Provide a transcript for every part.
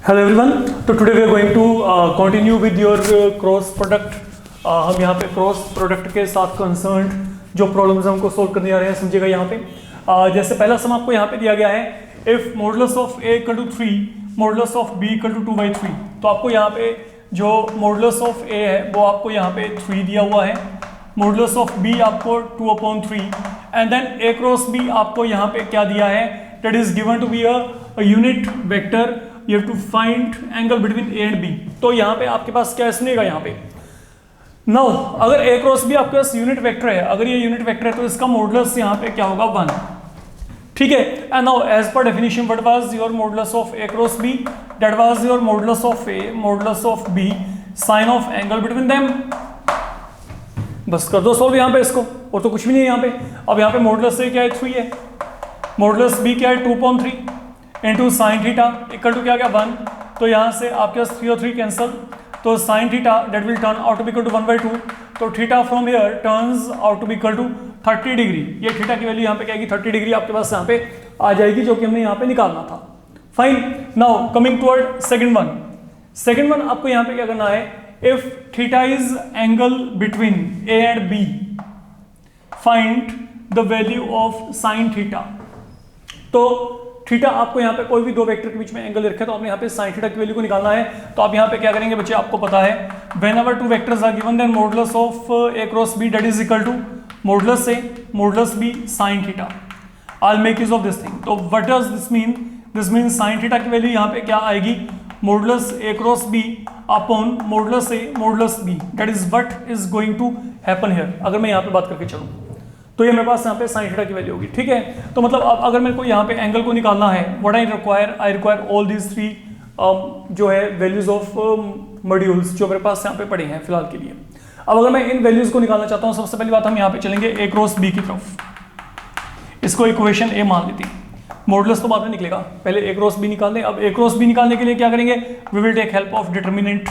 Hello everyone, तो today we are going to continue with your cross product. हम यहाँ पे क्रॉस प्रोडक्ट के साथ कंसर्न जो प्रॉब्लम्स हैं उनको सोल्व करने जा रहे हैं। समझिएगा यहाँ पे जैसे पहला सम आपको यहाँ पे दिया गया है, if modulus of a equal to 3 modulus of b equal to 2/3। तो आपको यहाँ पे जो मॉडुलस ऑफ a है वो आपको यहाँ पे 3 दिया हुआ है, मॉडुलस ऑफ b आपको 2/3 and then a cross b आपको यहाँ पे क्या दिया है, that is given to be a unit vector. You have to find angle between A and B। तो यहाँ पे आपके पास क्या सुनेगा यहाँ पे नाउ, अगर A क्रॉस B आपके पास यूनिट वेक्टर है, अगर ये यूनिट वेक्टर है तो इसका मॉडुलस यहाँ पे क्या होगा 1। ठीक है, and now as per definition what was your modulus of A cross B, that was your modulus of A modulus of B sine of angle between them. बस कर दो सॉल्व यहाँ पे इसको, और तो कुछ भी नहीं है यहाँ पे। अब यहाँ पे मॉडुलस A क्या है 3 है, मॉडुलस B क्या है 2/3 into sine theta equal to क्या गया 1। तो यहाँ से आपके पास 3 और 3 कैंसल, तो sine theta that will turn out to be equal to 1/2। तो theta from here turns out to be equal to 30 degree. ये थीटा की वैल्यू यहाँ पे क्या आएगी 30 डिग्री आपके पास यहाँ पे आ जाएगी, जो कि हमने यहाँ पे निकालना था। Fine, now coming toward second one. Second one आपको यहाँ पे क्या करना है, if theta is angle between A and B find the value of sine theta. तो थीटा आपको यहाँ पे कोई भी दो वेक्टर के बीच में एंगल रखे तो आपने यहाँ पे साइन थीटा की वैल्यू को निकालना है। तो आप यहाँ पे क्या करेंगे बच्चे, आपको पता है whenever two vectors are given then modulus of a cross b that is equal to modulus a modulus b sin theta. I will make use of this thing. तो what does this mean, this mean sin theta की value यहाँ पे क्या आएगी, modulus a cross b upon modulus a modulus b। That is what is going to happen here. अगर मैं यहाँ पे बात करके चलूँ तो ये मेरे पास यहाँ पे साइन थीटा की वैल्यू होगी। ठीक है, तो मतलब अब अगर मेरे को यहाँ पे एंगल को निकालना है, what I require all these 3 जो है वैल्यूज ऑफ मॉड्यूल्स जो मेरे पास यहाँ पे पड़े हैं फिलहाल के लिए। अब अगर मैं इन वैल्यूज को निकालना चाहता हूँ, सबसे पहली बात हम यहाँ पे चलेंगे a क्रॉस b की तरफ। इसको इक्वेशन a मान लेती है, मॉडुलस तो बाद में निकलेगा, पहले a क्रॉस b निकाल दें। अब a क्रॉस b निकालने के लिए क्या करेंगे, we will take help of determinant.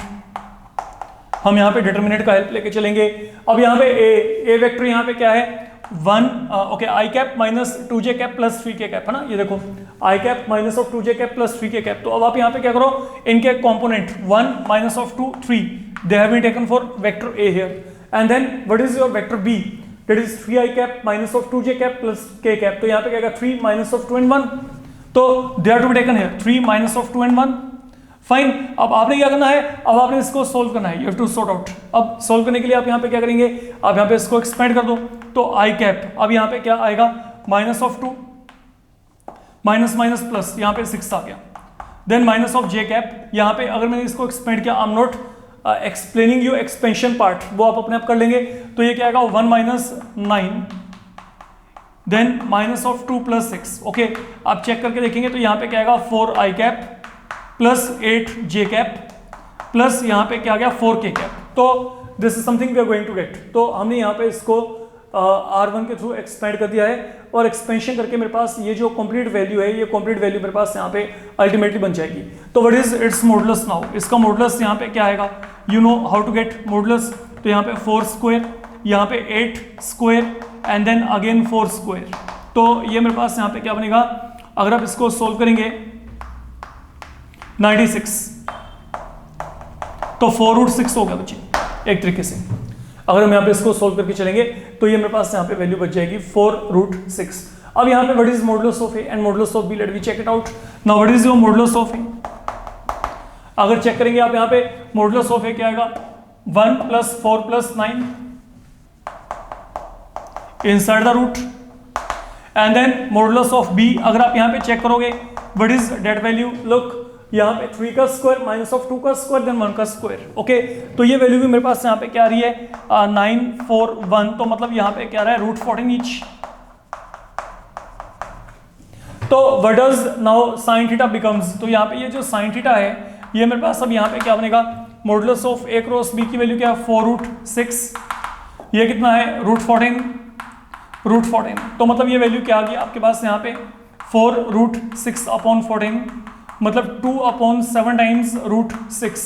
हम यहाँ पे डिटर्मिनेंट का हेल्प लेके चलेंगे। अब यहाँ पे a वेक्टर यहाँ पे क्या है 1 okay I cap minus 2j cap plus 3k cap है ना। ये देखो I cap minus of 2j cap plus 3k cap. तो अब आप यहाँ पे क्या करो, इनके component 1 minus of 2 3 they have been taken for vector a here and then what is your vector b, that is 3i cap minus of 2j cap plus k cap. तो यहाँ पे क्या आएगा 3 माइनस ऑफ 2 एंड 1। तो they are to be taken here 3 minus of 2 and 1। Fine, अब आपने क्या करना है, अब आपने इसको सोल्व करना है, you have to sort out. अब सोल्व करने के लिए आप यहाँ पे क्या करेंगे, आप यहाँ पे इसको एक्सपेंड कर दो। तो आई कैप अब यहाँ पे क्या आएगा minus of 2 minus minus plus, यहाँ पे 6 आ गया। Then minus of J cap, यहाँ पे अगर मैंने इसको एक्सपेंड किया, I am not explaining you expansion part, वो आप अपने आप कर लेंगे। तो ये क्या आएगा 1 minus 9 then minus of 2 plus 6। Okay, आप चेक करके देखेंगे तो यहाँ पे क्या आएगा 4 I cap plus 8 J cap plus यहाँ पे क्या आ गया 4k कैप। तो this is something we are going to get. तो हमने यहाँ पे इसको R1 के थ्रू एक्सपेंड कर दिया है, और एक्सपेंशन करके मेरे पास ये जो कंप्लीट वैल्यू है, ये कंप्लीट वैल्यू मेरे पास यहाँ पे अल्टीमेटली बन जाएगी। तो what is its modulus now, इसका मॉडुलस यहाँ पे क्या आएगा, you know how to get modulus. तो यहाँ पे 4 स्क्वायर, यहाँ पे 8 square and then again 4 square. तो ये मेरे पास यहाँ पे क्या बनेगा, अगर आप इसको सोल्व करेंगे 96, तो 4√6 हो गया बच्चे एक तरीके से। अगर हम यहाँ पे इसको सोल्व करके चलेंगे तो ये मेरे पास यहाँ पे वैल्यू बच जाएगी 4√6। अब यहाँ पे what is modulus of a and modulus of b, let me check it out. Now what is your modulus of a, अगर चेक करेंगे आप यहाँ पे मॉडुलस ऑफ a क्या आएगा 1 plus 4 plus 9 inside the root and then modulus of b, अगर आप यहाँ पे चेक करोगे what is that value, look यहाँ पे 3 का स्क्वायर माइनस ऑफ 2 का स्क्वायर देन 1 का स्क्वायर। ओके, तो ये वैल्यू भी मेरे पास यहाँ पे क्या आ रही है 941। तो मतलब यहाँ पे क्या आ रहा है √14 ईच। तो what does now sine theta becomes, तो यहाँ पे ये जो साइन थीटा है ये मेरे पास अब यहाँ पे क्या बनेगा, modulus of a cross b की वैल्यू क्या है 4√6, ये कितना है √14। तो मतलब ये वैल्यू क्या आ गई आपके पास यहाँ पे 4√6 अपॉन 14, मतलब 2/7 टाइम्स √6।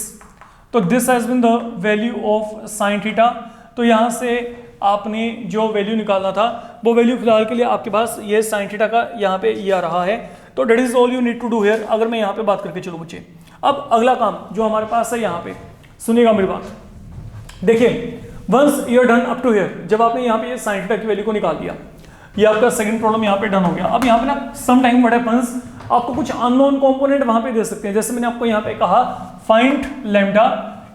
तो this has been the value of sine theta. तो यहाँ से आपने जो वैल्यू निकालना था वो वैल्यू फिलहाल के लिए आपके पास ये साइन थीटा का यहाँ पे ये आ रहा है। तो that is all you need to do here, अगर मैं यहाँ पे बात करके चलूँ बच्चे। अब अगला काम जो हमारे पास है यहाँ पे, सुनिएगा मेरी बात, देखिए once you are done up to here, जब आपने यहाँ पे ये sin थीटा की वैल्यू को निकाल दिया, ये आपका सेकंड प्रॉब्लम यहाँ पे डन हो गया। अब यहाँ पे ना सम टाइम व्हाट हैपेंस, आपको कुछ अननोन कंपोनेंट वहां पे दे सकते हैं, जैसे मैंने आपको यहाँ पे कहा फाइंड लैम्डा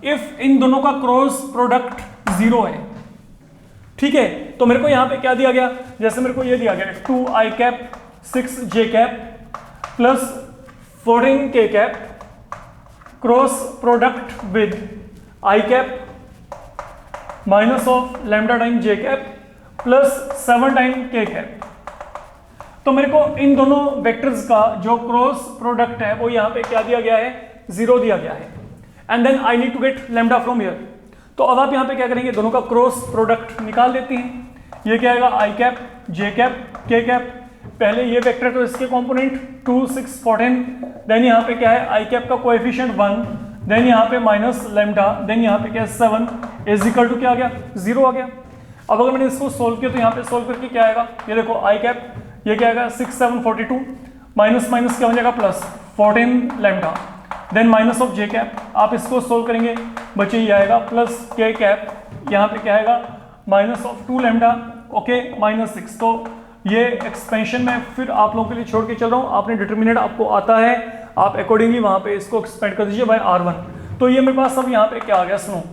इफ इन दोनों का क्रॉस प्रोडक्ट 0 है, ठीक है। तो मेरे को यहाँ पे क्या दिया गया, जैसे मेरे को ये दिया गया 2i cap 6j cap plus 14k cap cross product with i cap minus of lambda time j cap plus 7 time k cap. तो मेरे को इन दोनों वेक्टर्स का जो क्रॉस प्रोडक्ट है वो यहाँ पे क्या दिया गया है, 0 दिया गया है, and then I need to get lambda from here. तो अब आप यहाँ पे क्या करेंगे, दोनों का क्रॉस प्रोडक्ट निकाल देते हैं। ये क्या आएगा, i cap j cap k cap, पहले ये वेक्टर तो इसके कंपोनेंट 2 6 14, देन यहाँ पे क्या है i कैप का कोएफिशिएंट 1, देन यहाँ पे माइनस लैम्डा, देन यहाँ पे क्या है 7 इज इक्वल टू क्या आ गया, 0 आ गया। अब अगर मैंने इसको सोल्व किया तो यहाँ पे सोल्व करके क्या आएगा, ये देखो i कैप, ये क्या आएगा 6 7 42, माइनस माइनस क्या हो जाएगा plus 14 lambda, then minus of j cap, आप इसको सोल्व करेंगे बच्चे ये आएगा प्लस k कैप, यहाँ पे क्या आएगा minus of 2 lambda, okay minus 6। तो ये एक्सपेंशन में फिर आप लोगों के लिए छोड़ के चल रहा हूँ, आपने डिटर्मिनेंट आपको आता है, आप अकॉर्डिंगली वहाँ पे इसको एक्सपेंड कर दीजिए बाय r1। तो ये मेरे पास अब यहाँ पे क्या आ गया, सुनो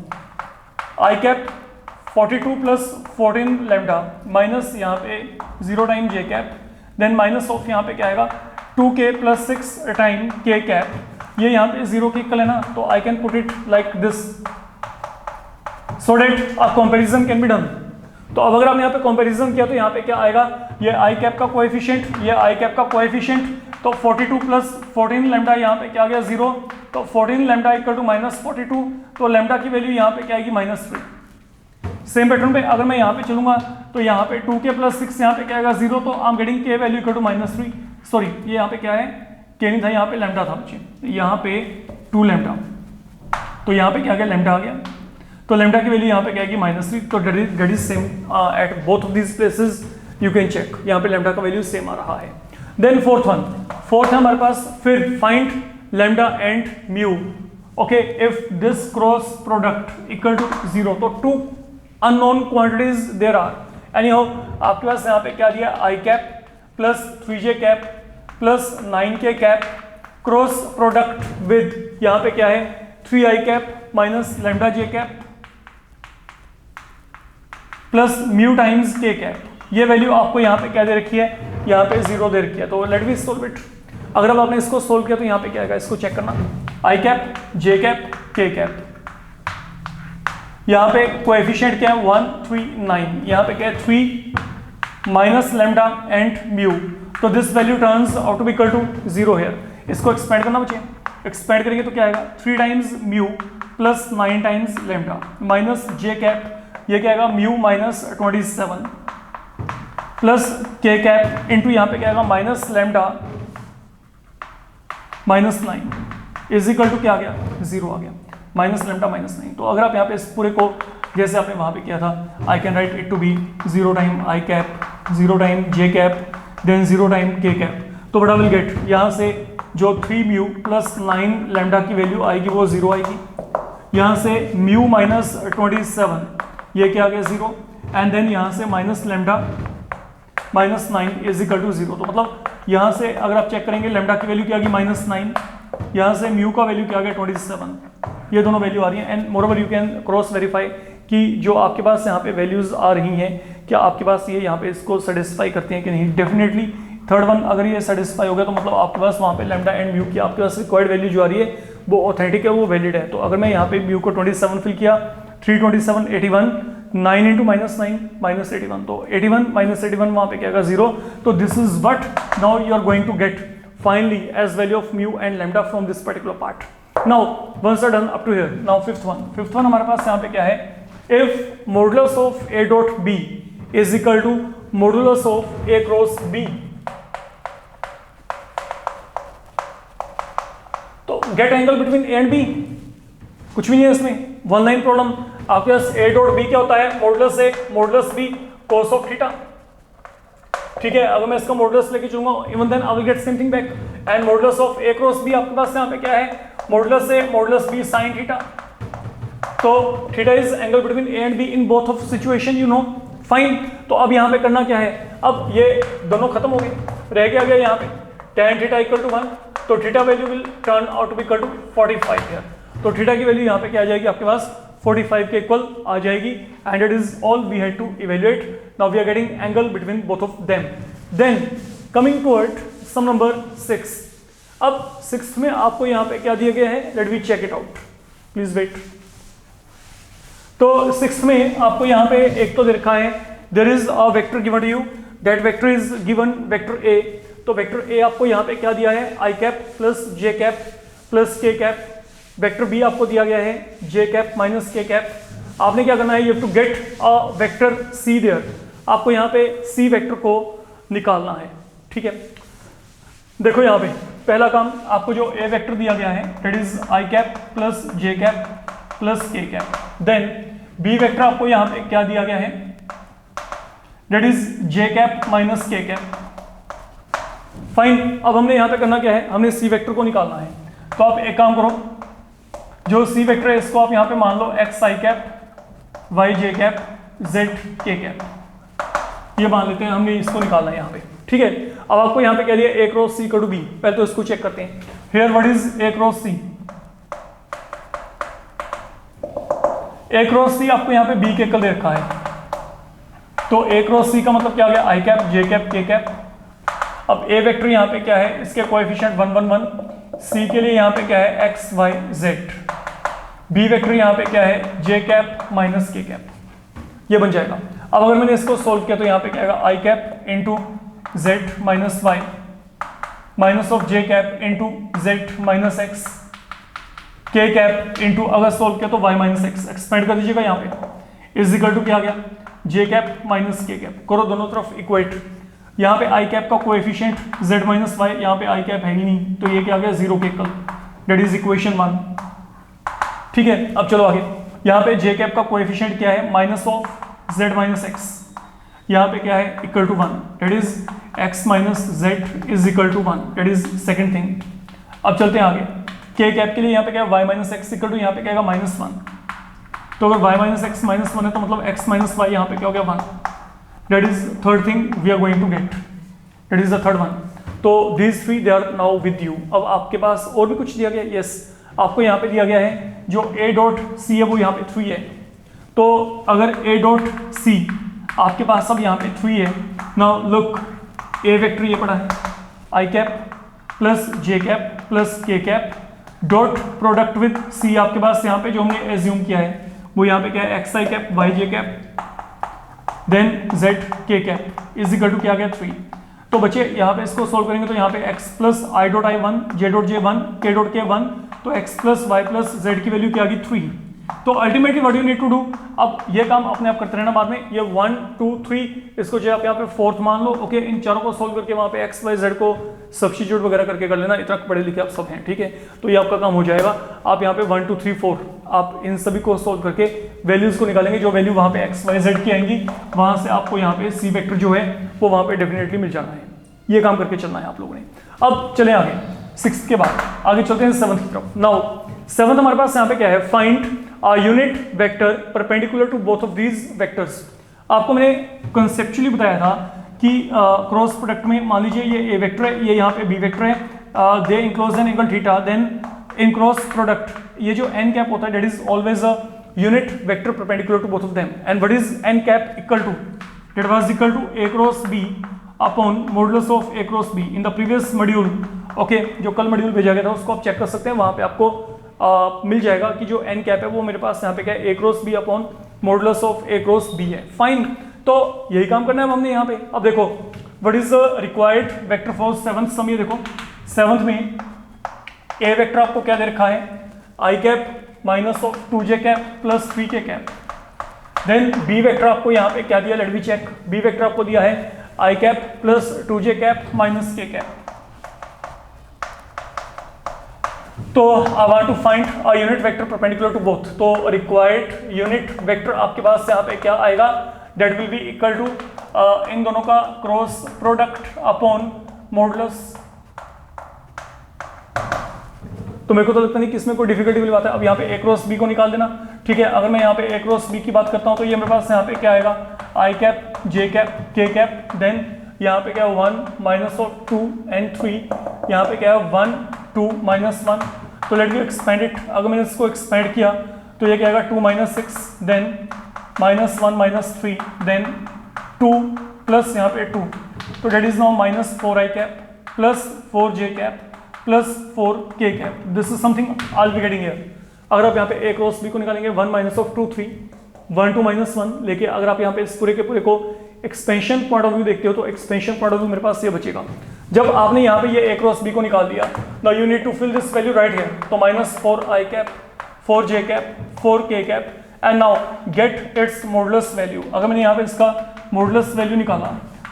i cap 42 plus 14 lambda minus यहाँ पे 0 time j cap, then minus of यहाँ पे क्या आएगा 2k plus 6 time k cap, ये यहाँ पे 0 की इक्वल है ना, तो I can put it like this so that a comparison can be done. तो अब अगर आपने यहाँ पे कंपैरिजन किया तो यहाँ पे क्या आएगा, ये i कैप का कोएफिशिएंट, ये i कैप का कोएफिशिएंट, तो 42 प्लस 14 लैम्डा यहाँ पे क्या आ गया 0, तो 14 लैम्डा इक्वल टू माइनस 42, तो लैम्डा की वैल्यू यहाँ पे क्या आएगी -3। सेम पैटर्न पे अगर मैं यहाँ पे चलूंगा तो यहाँ पे 2k प्लस 6 यहाँ पे क्या आएगा 0, तो I am getting k value equal to -3, sorry ये यहाँ पे क्या है k नहीं था, यहाँ पे लैम्डा था बच्चे, यहाँ पे 2 लैम्डा, तो यहाँ पे क्या आ गया लैम्डा आ गया, तो लैम्डा की वैल्यू यहाँ पे क्या आएगी -3, तो that is same at both of these places, you can check, यहाँ पे लैम्डा का वैल्यू सेम आ रहा है। देन फोर्थ है हमारे पास, फिर find lambda and mu, okay if this cross product equal to 0, तो 2 unknown quantities there are, anyhow आपके पास यहाँ पे क्या दिया i cap plus 3j cap plus 9k cap cross product with यहाँ पे क्या है 3i cap minus lambda j cap plus mu times k cap, ये वैल्यू आपको यहाँ पे क्या दे रखी है, यहाँ पे 0 दे रखी है। तो लेट मी सोल्व इट, अगर अब आपने इसको सोल्व किया तो यहाँ पे क्या आएगा, इसको चेक करना, i cap j cap k cap, यहाँ पे कोएफिशिएंट क्या है 1 3 9, यहाँ पे क्या है 3 माइनस लैम्डा एंड म्यू, तो this value turns out to be equal to 0 here. इसको एक्सपेंड करना बच्चे, एक्सपेंड करेंगे तो क्या आएगा 3 times mu plus 9 times lambda minus j cap, ये क्या आएगा mu minus 27 plus k cap into यहाँ पे क्या आएगा minus lambda minus 9 is equal to क्या आ गया 0 आ गया, माइनस लैम्डा माइनस 9। तो अगर आप यहाँ पे इस पूरे को जैसे आपने वहाँ पे किया था, I can write it to be 0 time i cap 0 time j cap then 0 time k cap, तो बड़ा विल गेट यहाँ से जो 3 म्यू प्लस 9 लैम्डा की वैल्यू आएगी वो 0 आएगी, यहाँ से म्यू माइनस 27 ये क्या आ गया 0, एंड देन यहाँ से minus lambda minus 9 is equal to 0। तो मतलब यहाँ से अगर आप चेक करेंगे लैम्डा की वैल्यू क्या आ गई -9, यहाँ से म्यू का वैल्यू क्या आ गया 27, ये दोनों वैल्यू आ रही है। And moreover you can cross verify कि जो आपके पास यहाँ पे वैल्यूज आ रही हैं क्या आपके पास ये यहाँ पे इसको सेटिस्फाई करती हैं कि नहीं। डेफिनेटली थर्ड वन अगर ये सेटिस्फाई हो गया तो मतलब आपके पास वहाँ पे लैम्डा एंड म्यू की आपके पास रिक्वायर्ड वैल्यू जो आ रही है वो ऑथेंटिक है, वो वैलिड है। तो अगर मैं यहाँ पे म्यू को 27 फिल किया 327 81 9 इंटू -9 -81, तो 81 -81 वहाँ पे क्या आएगा 0। तो this is what now you are going to get finally as value of mu and lambda from this particular part. Now once are done up to here, now fifth one हमारे पास यहाँ पे क्या है, if modulus of a dot b is equal to modulus of a cross b, तो get angle between a and b, कुछ भी नहीं है इसमें, वन लाइन प्रॉब्लम। आपके पास a डॉट b क्या होता है, modulus a modulus b cos of theta, ठीक है। अगर मैं इसका मॉडुलस लेके चलूंगा even then I will get same thing back. And modulus of A cross B आपके पास यहाँ पे क्या है, modulus A modulus B sine theta. तो theta is angle between A and B in both of situation, you know, fine. तो अब यहाँ पे करना क्या है, अब ये दोनों खत्म हो गए, रह गया यहाँ पे tan थीटा इक्वल टू 1, तो theta value will turn out to be equal to 45 here. तो थीटा की वैल्यू यहाँ पे क्या आ जाएगी आपके पास 45 के इक्वल आ जाएगी, and it is all we had to evaluate. Now we are getting angle between both of them. Then coming toward some number 6। अब 6th में आपको यहाँ पे क्या दिया गया है, let we check it out, please wait. तो 6th में आपको यहाँ पे एक तो दे रखा है, there is a vector given to you, that vector is given vector ए। तो वेक्टर ए आपको यहाँ पे क्या दिया है, आई कैप प्लस जे कैप प्लस के कैप। वेक्टर बी आपको दिया गया है जे कैप माइनस के कैप। आपने क्या करना है, you have to get a vector C there, आपको यहाँ पे सी वेक्टर को निकालना है, ठीक है। देखो यहाँ पे पहला काम, आपको जो ए वेक्टर दिया गया है that is i cap plus J cap plus के कैप। देन बी वेक्टर आपको यहाँ पे क्या दिया गया है, that is J cap minus के कैप, फाइन। अब हमने यहाँ पे करना क्या है, हमने सी वेक्टर को निकालना है। तो आप एक काम करो, जो सी वेक्टर है इसको आप यहाँ पे मान लो एक्स आई कैप वाई जे कैप जेड के कैप, ये मान लेते हैं, हमने इसको निकालना है यहाँ पे, ठीक है। अब आपको यहाँ पे कह दिया A cross C equal to B, पहले तो इसको चेक करते हैं। Here what is A cross C, A cross C आपको यहाँ पे बी के इक्वल दे रखा है, तो ए क्रॉस सी का मतलब क्या हो गया, i cap j cap k cap. अब ए वेक्टर यहाँ पे क्या है, इसके कोएफिशिएंट 1 1 1, सी के लिए यहाँ पे क्या है x y z, b vector यहाँ पे क्या है जे कैप माइनस के कैप, ये बन जाएगा। अब अगर मैंने इसको सोल्व किया तो यहाँ पे क्या आएगा, I cap into Z minus Y minus of J cap into Z minus X K cap into, अगर सोल्व किया तो वाई माइनस एक्स, एक्सपेंड कर दीजिएगा यहाँ पे, इज इक्वल टू क्या आ गया, जे कैप माइनस के कैप। करो दोनों तरफ इक्वेट, यहाँ पे आई कैप का कोएफिशिएंट z माइनस वाई, यहाँ पे आई कैप है ही नहीं, तो ये क्या आ गया 0 के इक्वल, दैट इज इक्वेशन 1, ठीक है। अब चलो आगे, यहाँ पे जे कैप का कोएफिशिएंट क्या है, minus of z minus x, यहाँ पे क्या है equal to 1, that is x minus z is equal to 1, that is second thing. अब चलते हैं आगे, के कैप के लिए यहाँ पे क्या है y minus x equal to, यहाँ पे क्या है माइनस 1, तो अगर y माइनस एक्स माइनस 1 है तो मतलब x माइनस वाई यहाँ पे क्या हो गया 1, that is third thing we are going to get, that is the third one। तो these three they are now with you। अब आपके पास और भी कुछ दिया गया, yes, आपको यहाँ पे दिया गया है जो a डॉट सी है वो यहाँ पे 3 है, तो अगर a डॉट सी आपके पास अब यहाँ पे 3 है, नाउ लुक a वेक्टर ये पड़ा है आई कैप प्लस जे कैप प्लस के cap dot product with c, आपके पास यहाँ पे जो हमने एज्यूम किया है वो यहाँ पे क्या है एक्स आई कैप वाई जे कैप देन z के कैप इज इक्वल टू क्या गया 3। तो बच्चे यहाँ पे इसको सोल्व करेंगे तो यहाँ पे x plus i dot i 1 j dot j 1 k dot k 1, तो x plus y plus z की वैल्यू क्या आ गई 3। तो ultimately what you need to do, अब ये काम अपने आप करते रहना, बाद में ये 1 2 3 इसको जो आप यहाँ पे फोर्थ मान लो, ओके। इन चारों को सोल्व करके वहाँ पे x y z को सब्स्टिट्यूट वगैरह करके कर लेना, इतना पढ़े लिखे आप सब हैं, ठीक है। तो ये आपका काम हो जाएगा। आप यहाँ पे 1 2 3 4 आप इन सभी को सोल्व करके वैल्यूज को निकालेंगे, जो वैल्यू वहाँ पे x y z की आएंगी वहाँ से आपको यहाँ पे सी वेक्टर जो है वो वहाँ पे डेफिनेटली मिल जाना है। ये काम करके चलना है आप लोगों ने। अब चले आगे, 6th के बाद आगे चलते हैं 7th की तरफ। नाउ 7th हमारे पास यहाँ पे क्या है, find unit vector perpendicular to both of these vectors. आपको मैंने कंसेप्चुअली बताया था कि क्रॉस प्रोडक्ट में मान लीजिए ये ए वेक्टर है, ये यहाँ पे बी वेक्टर है, they enclose an angle theta, then in cross product ये जो एन कैप होता है that is always a unit vector perpendicular to both of them, and what is N cap equal to, that was equal to A cross B upon modulus of A cross B in the previous module, okay. जो कल module भेजा गया था उसको आप check कर सकते हैं, वहां पे आपको मिल जाएगा कि जो एन कैप है वो मेरे पास यहाँ पे क्या है A cross B upon modulus of A cross B है, फाइन। तो यही काम करना है हमने यहाँ पे। अब देखो what is the required vector for 7th सम, ये देखो 7th में ए वेक्टर आपको क्या दे रखा है, आई cap minus of 2j cap plus 3k cap, then B vector आपको यहाँ पे क्या दिया, let me check, B vector आपको दिया है आई cap plus 2j cap minus k cap. तो I want to find a unit vector perpendicular to both, तो रिक्वायर्ड यूनिट वेक्टर आपके पास यहाँ पे क्या आएगा, that will be equal to in दोनों का क्रॉस प्रोडक्ट अपॉन मॉडुलस तो मेरे को तो लगता नहीं कि इसमें कोई डिफिकल्टी वाली बात है। अब यहाँ पे a क्रॉस b को निकाल देना, ठीक है। अगर मैं यहाँ पे a क्रॉस b की बात करता हूँ तो ये मेरे पास यहाँ पे क्या आएगा, i cap, j cap, k cap, then यहाँ पे क्या है 1 माइनस ऑफ 2 and 3, यहाँ पे क्या है 1 2 माइनस 1। तो लेट मी एक्सपेंड इट, अगर मैंने इसको एक्सपेंड किया तो ये क्या आएगा 2 minus 6, then minus 1 minus 3, then 2 plus यहाँ पे 2, तो that is now minus 4i cap plus 4j cap plus 4k cap. This is something I will be getting here. अगर आप यहाँ पे a क्रॉस b को निकालेंगे 1 माइनस ऑफ 2 3, 1 2 माइनस 1, लेकिन अगर आप यहाँ पे इस पूरे के पूरे को एक्सपेंशन पॉइंट ऑफ व्यू देखते हो तो एक्सपेंशन पॉइंट ऑफ व्यू मेरे पास ये बचेगा। जब आपने यहाँ पे ये a क्रॉस b को निकाल दिया, now you need to fill this value right here, तो minus 4i cap, 4j cap, 4k cap, and now get its modulus value. अगर मैंने यहाँ पे इसका मॉडुलस वैल्यू निकाला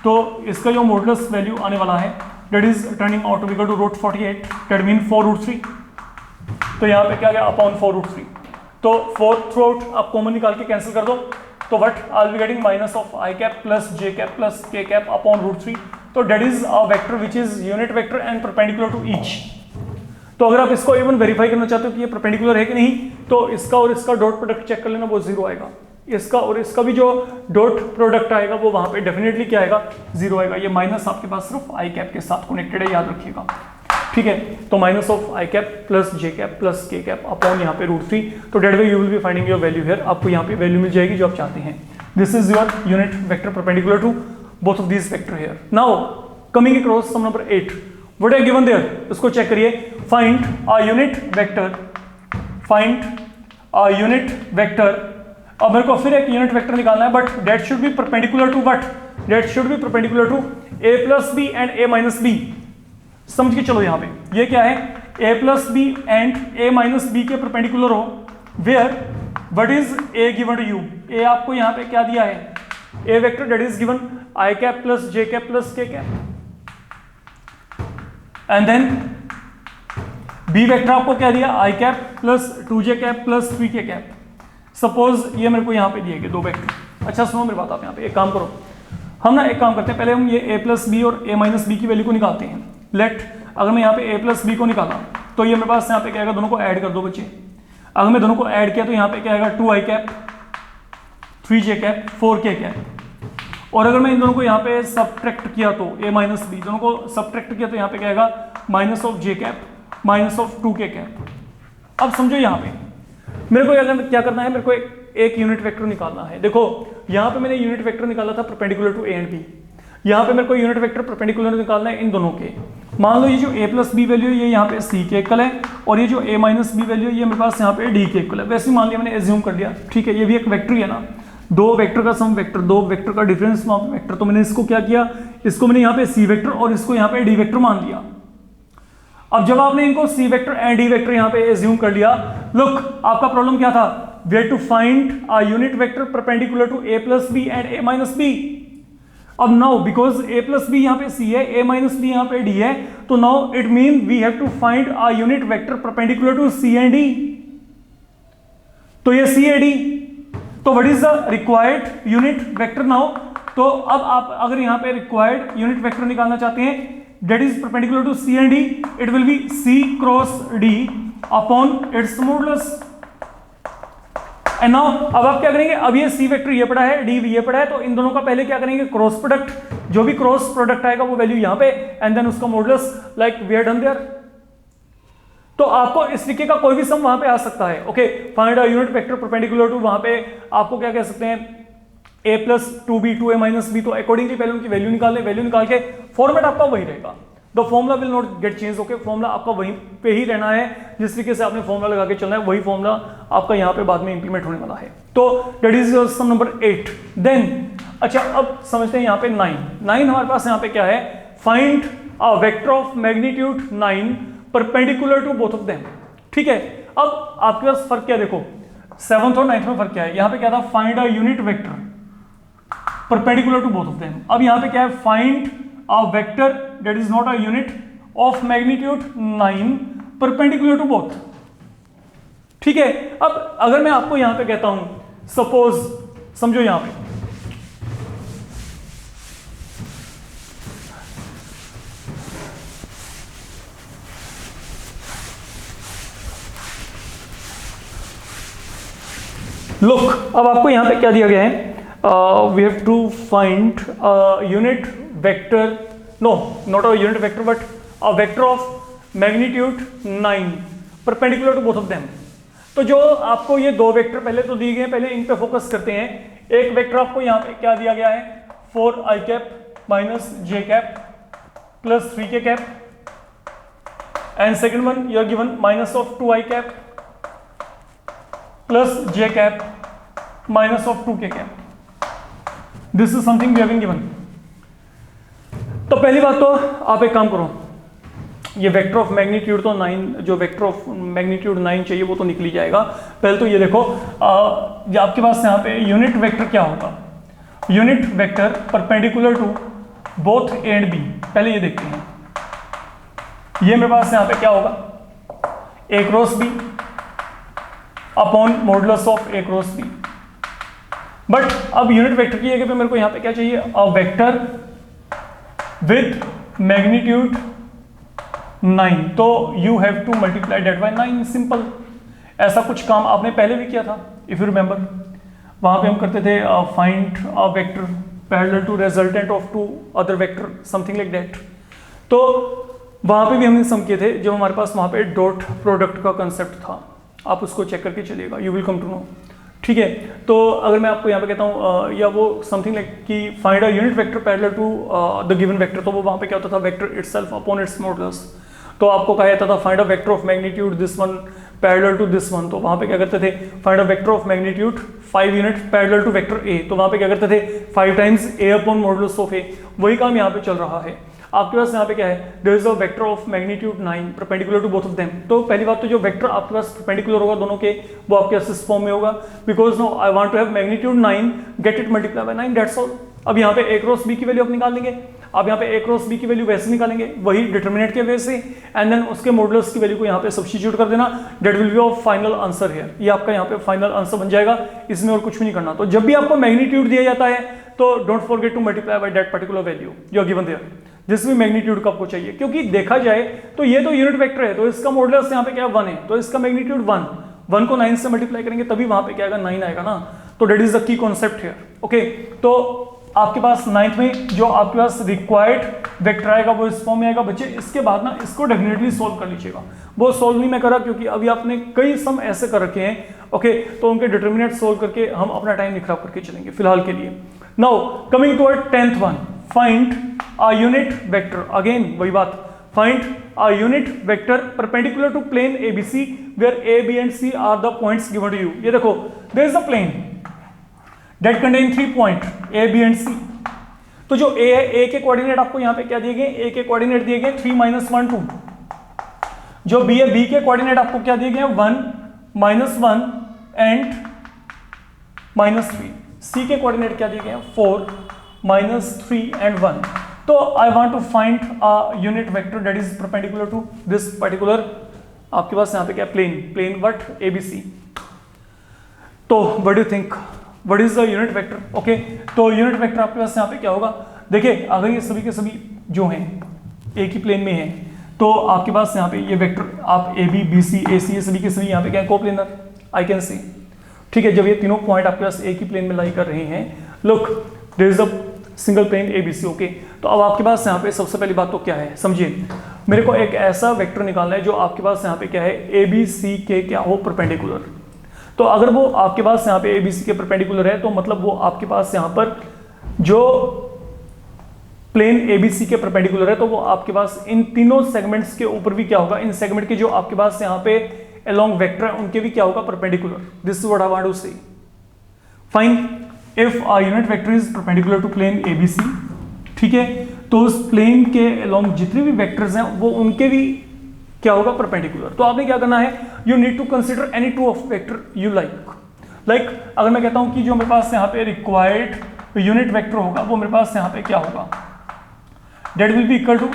तो इसका जो मॉडुलस वैल्यू आने वाला है that is turning out to be equal to root 48, that mean 4√3। तो यहाँ पे क्या गया अपॉन 4√3, तो 4 थ्रू आउट आप कॉमन निकाल के कैंसिल कर दो, तो what I will be getting minus of i cap plus j cap plus k cap upon √3। तो that is a vector which is unit vector and perpendicular to each. तो अगर आप इसको इवन वेरीफाई करना चाहते हो कि ये परपेंडिकुलर है कि नहीं, तो इसका और इसका डॉट प्रोडक्ट चेक कर लेना, वो 0 आएगा। इसका और इसका भी जो डॉट प्रोडक्ट आएगा वो वहां पे डेफिनेटली क्या आएगा, 0 आएगा। ये माइनस आपके पास सिर्फ i कैप के साथ कनेक्टेड है, याद रखिएगा, ठीक है। तो minus of i cap plus j cap plus k cap upon यहाँ पे √3। तो that way you will be finding your value here, आपको यहाँ पे वैल्यू मिल जाएगी जो आप चाहते हैं। This is your unit vector perpendicular to both of these vector here. Now coming across some number 8, what are given there, इसको check करिए। Find a unit vector, find a unit vector. अब मेरे को फिर एक यूनिट वेक्टर निकालना है, but that should be perpendicular to what, that should be perpendicular to a plus B and a minus b. समझ के चलो यहाँ पे ये क्या है, a plus B and a minus b के परपेंडिकुलर हो, where what is a given to you. a आपको यहाँ पे क्या दिया है, a vector that is given i cap plus j cap plus k cap, and then b vector आपको क्या दिया, i cap plus 2j cap plus 3k cap. Suppose ये मेरे को यहाँ पे दिए गए दो वेक्टर। अच्छा सुनो मेरी बात, आप यहाँ पे एक काम करो, हम ना एक काम करते हैं, पहले हम ये a प्लस बी और a माइनस बी की वैल्यू को निकालते हैं। लेट अगर मैं यहाँ पे a प्लस बी को निकाला तो ये मेरे पास यहाँ पे क्या आएगा, दोनों को ऐड कर दो बच्चे। अगर मैं दोनों को ऐड किया तो यहाँ पे क्या आएगा 2i cap, 3j cap, 4k cap. और अगर मैं इन दोनों को यहाँ पे सब्ट्रैक्ट किया तो a माइनस बी, दोनों को सब्ट्रैक्ट किया तो यहाँ पे क्या आएगा minus of j cap minus of 2k cap. अब समझो यहाँ पे मेरे को क्या करना है, मेरे को एक यूनिट वेक्टर निकालना है। देखो यहाँ पे मैंने यूनिट वेक्टर निकाला था perpendicular to a and b, यहाँ पे मेरे को यूनिट वेक्टर परपेंडिकुलर निकालना है इन दोनों के। मान लो ये जो a प्लस बी वैल्यू ये यहाँ पे c के इक्वल है, और ये जो a माइनस बी वैल्यू ये मेरे पास यहाँ पे d के इक्वल है। वैसे मान लिया मैंने एज्यूम कर लिया, ठीक है, ये भी एक वेक्टर ही है ना, दो वेक्टर का सम वेक्टर, दो वेक्टर का डिफरेंस वेक्टर। तो मैंने इसको क्या किया, इसको मैंने यहाँ पे c वेक्टर और इसको यहाँ पे d वेक्टर मान लिया। अब जब आपने इनको c vector and d vector यहाँ पे एज्यूम कर लिया, लुक आपका प्रॉब्लम क्या था, we to find a unit vector perpendicular to a plus B and a minus B. अब now because a plus B यहाँ पे c है, a माइनस बी यहाँ पे d है, तो now it mean we have to find a unit vector perpendicular to c and d। तो ये c है d, तो what is the required unit vector now. तो अब आप अगर यहाँ पे रिक्वायर्ड यूनिट वेक्टर निकालना चाहते हैं that is perpendicular to c and d, it will be c cross d upon its modulus। and now अब आप क्या करेंगे, अब ये c वेक्टर ये पड़ा है, d भी ये पड़ा है, तो इन दोनों का पहले क्या करेंगे क्रॉस प्रोडक्ट, जो भी क्रॉस प्रोडक्ट आएगा वो वैल्यू यहाँ पे, एंड देन उसका modulus like we are done there. तो आपको इस तरीके का कोई भी सम वहां पे आ सकता है। Okay, find a unit vector perpendicular to, वहां पे आपको क्या कह सकते हैं a प्लस 2b 2a माइनस b, तो अकॉर्डिंगली पहले उनकी वैल्यू निकाल ले, वैल्यू निकाल के फॉर्मेट आपका वही रहेगा, the formula will not get change. Okay, formula आपका वहीं पे ही रहना है, जिस तरीके से आपने फॉर्मूला लगा के चलना है, वही फॉर्मूला आपका यहाँ पे बाद में इंप्लीमेंट होने वाला है। तो that is some number 8। Then अच्छा अब समझते हैं यहाँ पे 9 हमारे पास यहाँ पे क्या है, find a vector of magnitude 9 perpendicular to both of them. ठीक है, अब आपके पास फर्क क्या है, देखो 7th और 9th में फर्क क्या है, यहाँ पे क्या था find a unit vector perpendicular to both of them. अब यहाँ पे क्या है, find a vector that is not a unit of magnitude 9 perpendicular to both. ठीक है, अब अगर मैं आपको यहां पे कहता हूं, सपोज समझो यहां पे लुक, अब आपको यहाँ पे क्या दिया गया है, we have to find unit vector, no not a unit vector but a vector of magnitude 9 perpendicular to both of them. तो जो आपको ये दो वेक्टर पहले तो दिए गए हैं, पहले इन पे फोकस करते हैं। एक वेक्टर आपको यहाँ पे क्या दिया गया है, 4i cap minus j cap plus 3k cap, and second one you are given minus of 2i cap plus j cap minus of 2k cap. This is something we have been given. तो पहली बात तो आप एक काम करो, ये vector of magnitude तो 9, जो वेक्टर ऑफ मैग्नीट्यूड 9 चाहिए वो तो निकल ही जाएगा। पहले तो ये देखो, आपके पास यहाँ पे यूनिट वेक्टर क्या होगा, unit vector perpendicular to both a and b. पहले ये देखते हैं, ये मेरे पास यहाँ पे क्या होगा, A cross B upon modulus of A cross B. But अब यूनिट वेक्टर की जगह पे मेरे को यहाँ पे क्या चाहिए, अ वेक्टर विद मैग्नीट्यूड 9, तो you have to multiply that by 9, simple. ऐसा कुछ काम आपने पहले भी किया था, इफ यू रिमेंबर, वहां पे हम करते थे find a vector parallel to resultant of two other vector, something like that. तो वहां पे भी हमने सम किए थे, जब हमारे पास वहां पे डॉट प्रोडक्ट का कंसेप्ट था। आप उसको चेक करके चलिएगा, you will come to know. ठीक है, तो अगर मैं आपको यहाँ पे कहता हूँ या वो समथिंग लाइक कि find a unit vector parallel to the given vector, तो वो वहां पे क्या होता था, vector itself upon its modulus. तो आपको कहा जाता था find a vector of magnitude this one parallel to this one, तो वहां पे क्या करते थे, find a vector of magnitude 5 unit parallel to vector ए, तो वहां पे क्या करते थे 5 times A upon modulus of ए। वही काम यहाँ पे चल रहा है। आपके पास यहाँ पे क्या है, there is a vector of magnitude 9 perpendicular to both of them. तो पहली बात तो जो वेक्टर आपके पास परपेंडिकुलर होगा दोनों के, वो आपके पास इस फॉर्म में होगा, because no I want to have magnitude 9 get it multiply by 9, that's all. अब यहाँ पे ए क्रॉस बी की वैल्यू आप निकाल लेंगे, आप यहाँ पे ए क्रॉस बी की वैल्यू वैसे निकालेंगे, वही डिटर्मिनेंट के वे से, एंड देन उसके मॉडुलस की वैल्यू को यहाँ पे सब्स्टिट्यूट कर देना, that will be of final answer here. ये आपका यहाँ पे फाइनल आंसर बन जाएगा, इसमें और कुछ भी नहीं करना। तो जब भी आपको मैग्नीट्यूड दिया जाता है तो don't forget to multiply by that particular value you are given there, जिस भी मैग्नीट्यूड का आपको चाहिए। क्योंकि देखा जाए तो ये तो यूनिट वेक्टर है, तो इसका मॉडुलस यहाँ पे क्या 1 है, तो इसका मैग्नीट्यूड 1 को 9 से मल्टीप्लाई करेंगे तभी वहां पे क्या आएगा, 9 आएगा ना। तो that is the key concept here. Okay, तो आपके पास 9th में जो आपके पास रिक्वायर्ड वेक्टर आएगा वो इस फॉर्म में आएगा। बच्चे इसके बाद ना इसको डेफिनेटली सोल्व कर लीजिएगा। वो सोल्व नहीं मैं करा क्योंकि अभी आपने कई सम ऐसे कर रखे हैं, ओके, तो उनके डिटर्मिनेंट सोल्व करके हम अपना टाइम नहीं खराब करके चलेंगे फिलहाल के लिए। Now coming to our 10th one, find a unit vector. Again वही बात, find a unit vector perpendicular to plane ABC where A, B and C are the points given to you. ये देखो, there is a plane that contain 3 point A, B and C। तो जो A है, A के coordinate आपको यहाँ पे क्या दिए गए, A के कोऑर्डिनेट दिए गए 3 - 1 2। जो B है, B के कोऑर्डिनेट आपको क्या दिए गए 1 -1 एंड -3। C के कोऑर्डिनेट क्या दिए गए 4 -3 एंड 1। तो I want to find a unit vector that is perpendicular to this particular, आपके पास यहाँ पे क्या प्लेन व्हाट ABC। तो what do you think, what is the unit vector? Okay, तो यूनिट वेक्टर आपके पास यहाँ पे क्या होगा, देखिए अगर ये सभी के सभी जो हैं एक ही प्लेन में हैं, तो आपके पास यहाँ पे ये वेक्टर आप AB, BC, AC ये सभी के सभी यहाँ पे क्या है, कोप्लेनर, आई कैन सी। ठीक है, जब ये तीनों पॉइंट आपके पास एक ही प्लेन में लाई कर रहे हैं, look there is a single plane ABC। Okay, तो अब आपके पास यहाँ पे सबसे पहली बात तो क्या है, समझिए, मेरे को एक ऐसा वेक्टर निकालना है जो आपके पास यहाँ पे क्या है ABC के क्या हो परपेंडिकुलर। तो अगर वो आपके पास यहाँ पे ABC के परपेंडिकुलर है तो मतलब वो आपके पास यहाँ पर जो प्लेन ABC के परपेंडिकुलर है, तो वो आपके पास इन तीनों सेगमेंट्स के ऊपर भी क्या होगा, इन सेगमेंट के जो आपके पास यहाँ पे अलोंग वेक्टर है उनके भी क्या होगा perpendicular. This is what I want to say. Fine, if a unit vector is perpendicular to plane ABC, ठीक है, तो उस प्लेन के अलोंग जितने भी वेक्टर्स हैं वो उनके भी क्या होगा परपेंडिकुलर। तो आपने क्या करना है, you need to consider any two of vector you like अगर मैं कहता हूं कि जो मेरे पास यहाँ पे रिक्वायर्ड यूनिट वेक्टर होगा वो मेरे पास यहाँ पे क्या होगा, that will be equal to,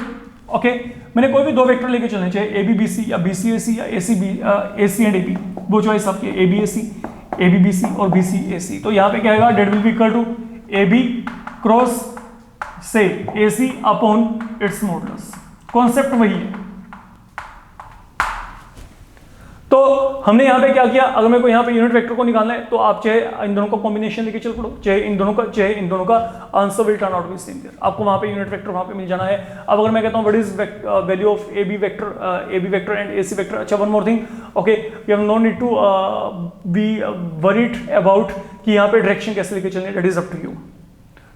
okay, मैंने कोई भी दो वेक्टर लेके चलने चाहिए ABBC या BCAC या AC एंड AB, वो चॉइस आपकी ABAC, ABBC और BCAC। तो यहाँ पे क्या आएगा, that will be equal to AB cross से AC upon its modulus. Concept वही है। तो हमने यहाँ पे क्या किया, अगर मेरे को यहाँ पे यूनिट वेक्टर को निकालना है तो आप चाहे इन दोनों का कॉम्बिनेशन लेके चल पड़ो, चाहे इन दोनों का answer will turn out be same there. आपको वहाँ पे यूनिट वेक्टर वहाँ पे मिल जाना है। अब अगर मैं कहता हूँ what is value of A B vector and A C vector, अच्छा one more thing, okay we have no need to be worried about कि यहाँ पे डायरेक्शन कैसे लेके चलनी है, that is up to you,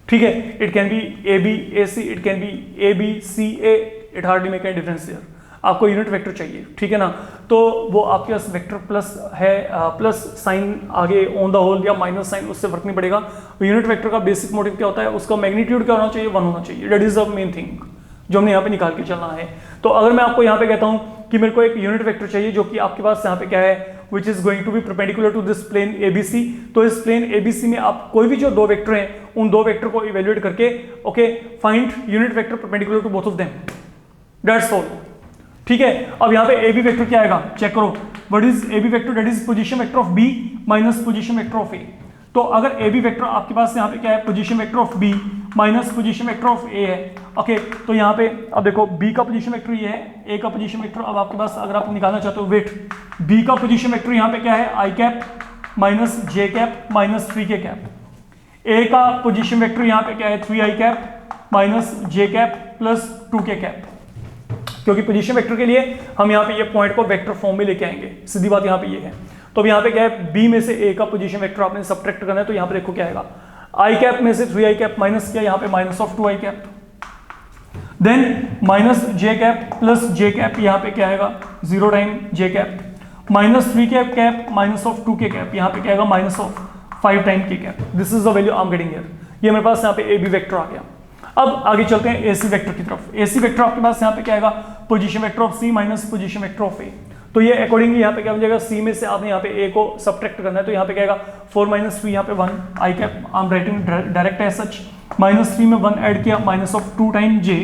ठीक है। It can be A B A C, it can be A B C A, it hardly make any difference there. आपको यूनिट वेक्टर चाहिए, ठीक है ना, तो वो आपके पास वेक्टर प्लस है, प्लस साइन आगे ऑन द होल या माइनस साइन, उससे फर्क नहीं पड़ेगा। यूनिट वेक्टर का बेसिक मोटिव क्या होता है, उसका मैग्नीट्यूड क्या होना चाहिए, 1 होना चाहिए, that is the main thing जो हमने यहाँ पे निकाल के चलना है। तो अगर मैं आपको यहाँ पे कहता हूँ कि मेरे को एक यूनिट वेक्टर चाहिए जो कि आपके पास यहाँ पे क्या है, which is going to be perpendicular to this plane ABC, तो इस प्लेन ABC में आप कोई भी जो दो वेक्टर हैं उन दो वेक्टर को इवेल्युएट करके, okay, find unit vector perpendicular to both of them, that's all, ठीक है। अब यहाँ पे ए बी वेक्टर क्या आएगा, चेक करो, what is A B vector, that is position vector of B minus position vector of A. तो अगर ए बी वेक्टर आपके पास यहाँ पे क्या है, position vector of B minus position vector of A है, ओके, तो यहाँ पे अब देखो बी का पोजीशन वेक्टर ये है, ए का पोजीशन वेक्टर, अब आपके पास अगर आप निकालना चाहते हो वेट, बी का पोजीशन वेक्टर यहाँ पे क्या है, आई cap minus j cap minus 3k cap, ए का पोजीशन वेक्टर यहाँ पे क्या है, 3i cap minus j cap plus 2k cap, क्योंकि पोजीशन वेक्टर के लिए हम यहाँ पे ये पॉइंट को वेक्टर फॉर्म में लेके आएंगे, सीधी बात यहाँ पे ये है। तो अब यहाँ पे क्या है, बी में से ए का पोजीशन वेक्टर आपने सब्ट्रैक्ट करना है, तो यहाँ पे देखो क्या आएगा, आई कैप में से 3i कैप माइनस किया, यहाँ पे minus of 2i cap, then minus j cap plus J cap, यहाँ पे क्या आएगा 0 time j cap minus 3k cap minus of 2k cap, यहाँ पे क्या आएगा minus of 5 time k cap. This is the value I am getting here, ये मेरे पास यहाँ पे ए बी वेक्टर आ गया। अब आगे चलते हैं एसी वेक्टर की तरफ। एसी वेक्टर आपके पास यहाँ पे क्या आएगा, position vector of C minus position vector of A. तो ये अकॉर्डिंगली यहाँ पे क्या बन जाएगा, सी में से आपने यहाँ पे ए को सब्ट्रैक्ट करना है, तो यहाँ पे क्या आएगा 4 माइनस 3, यहाँ पे 1 i cap, I am writing direct as such, minus 3 में 1 ऐड किया minus of 2 time j,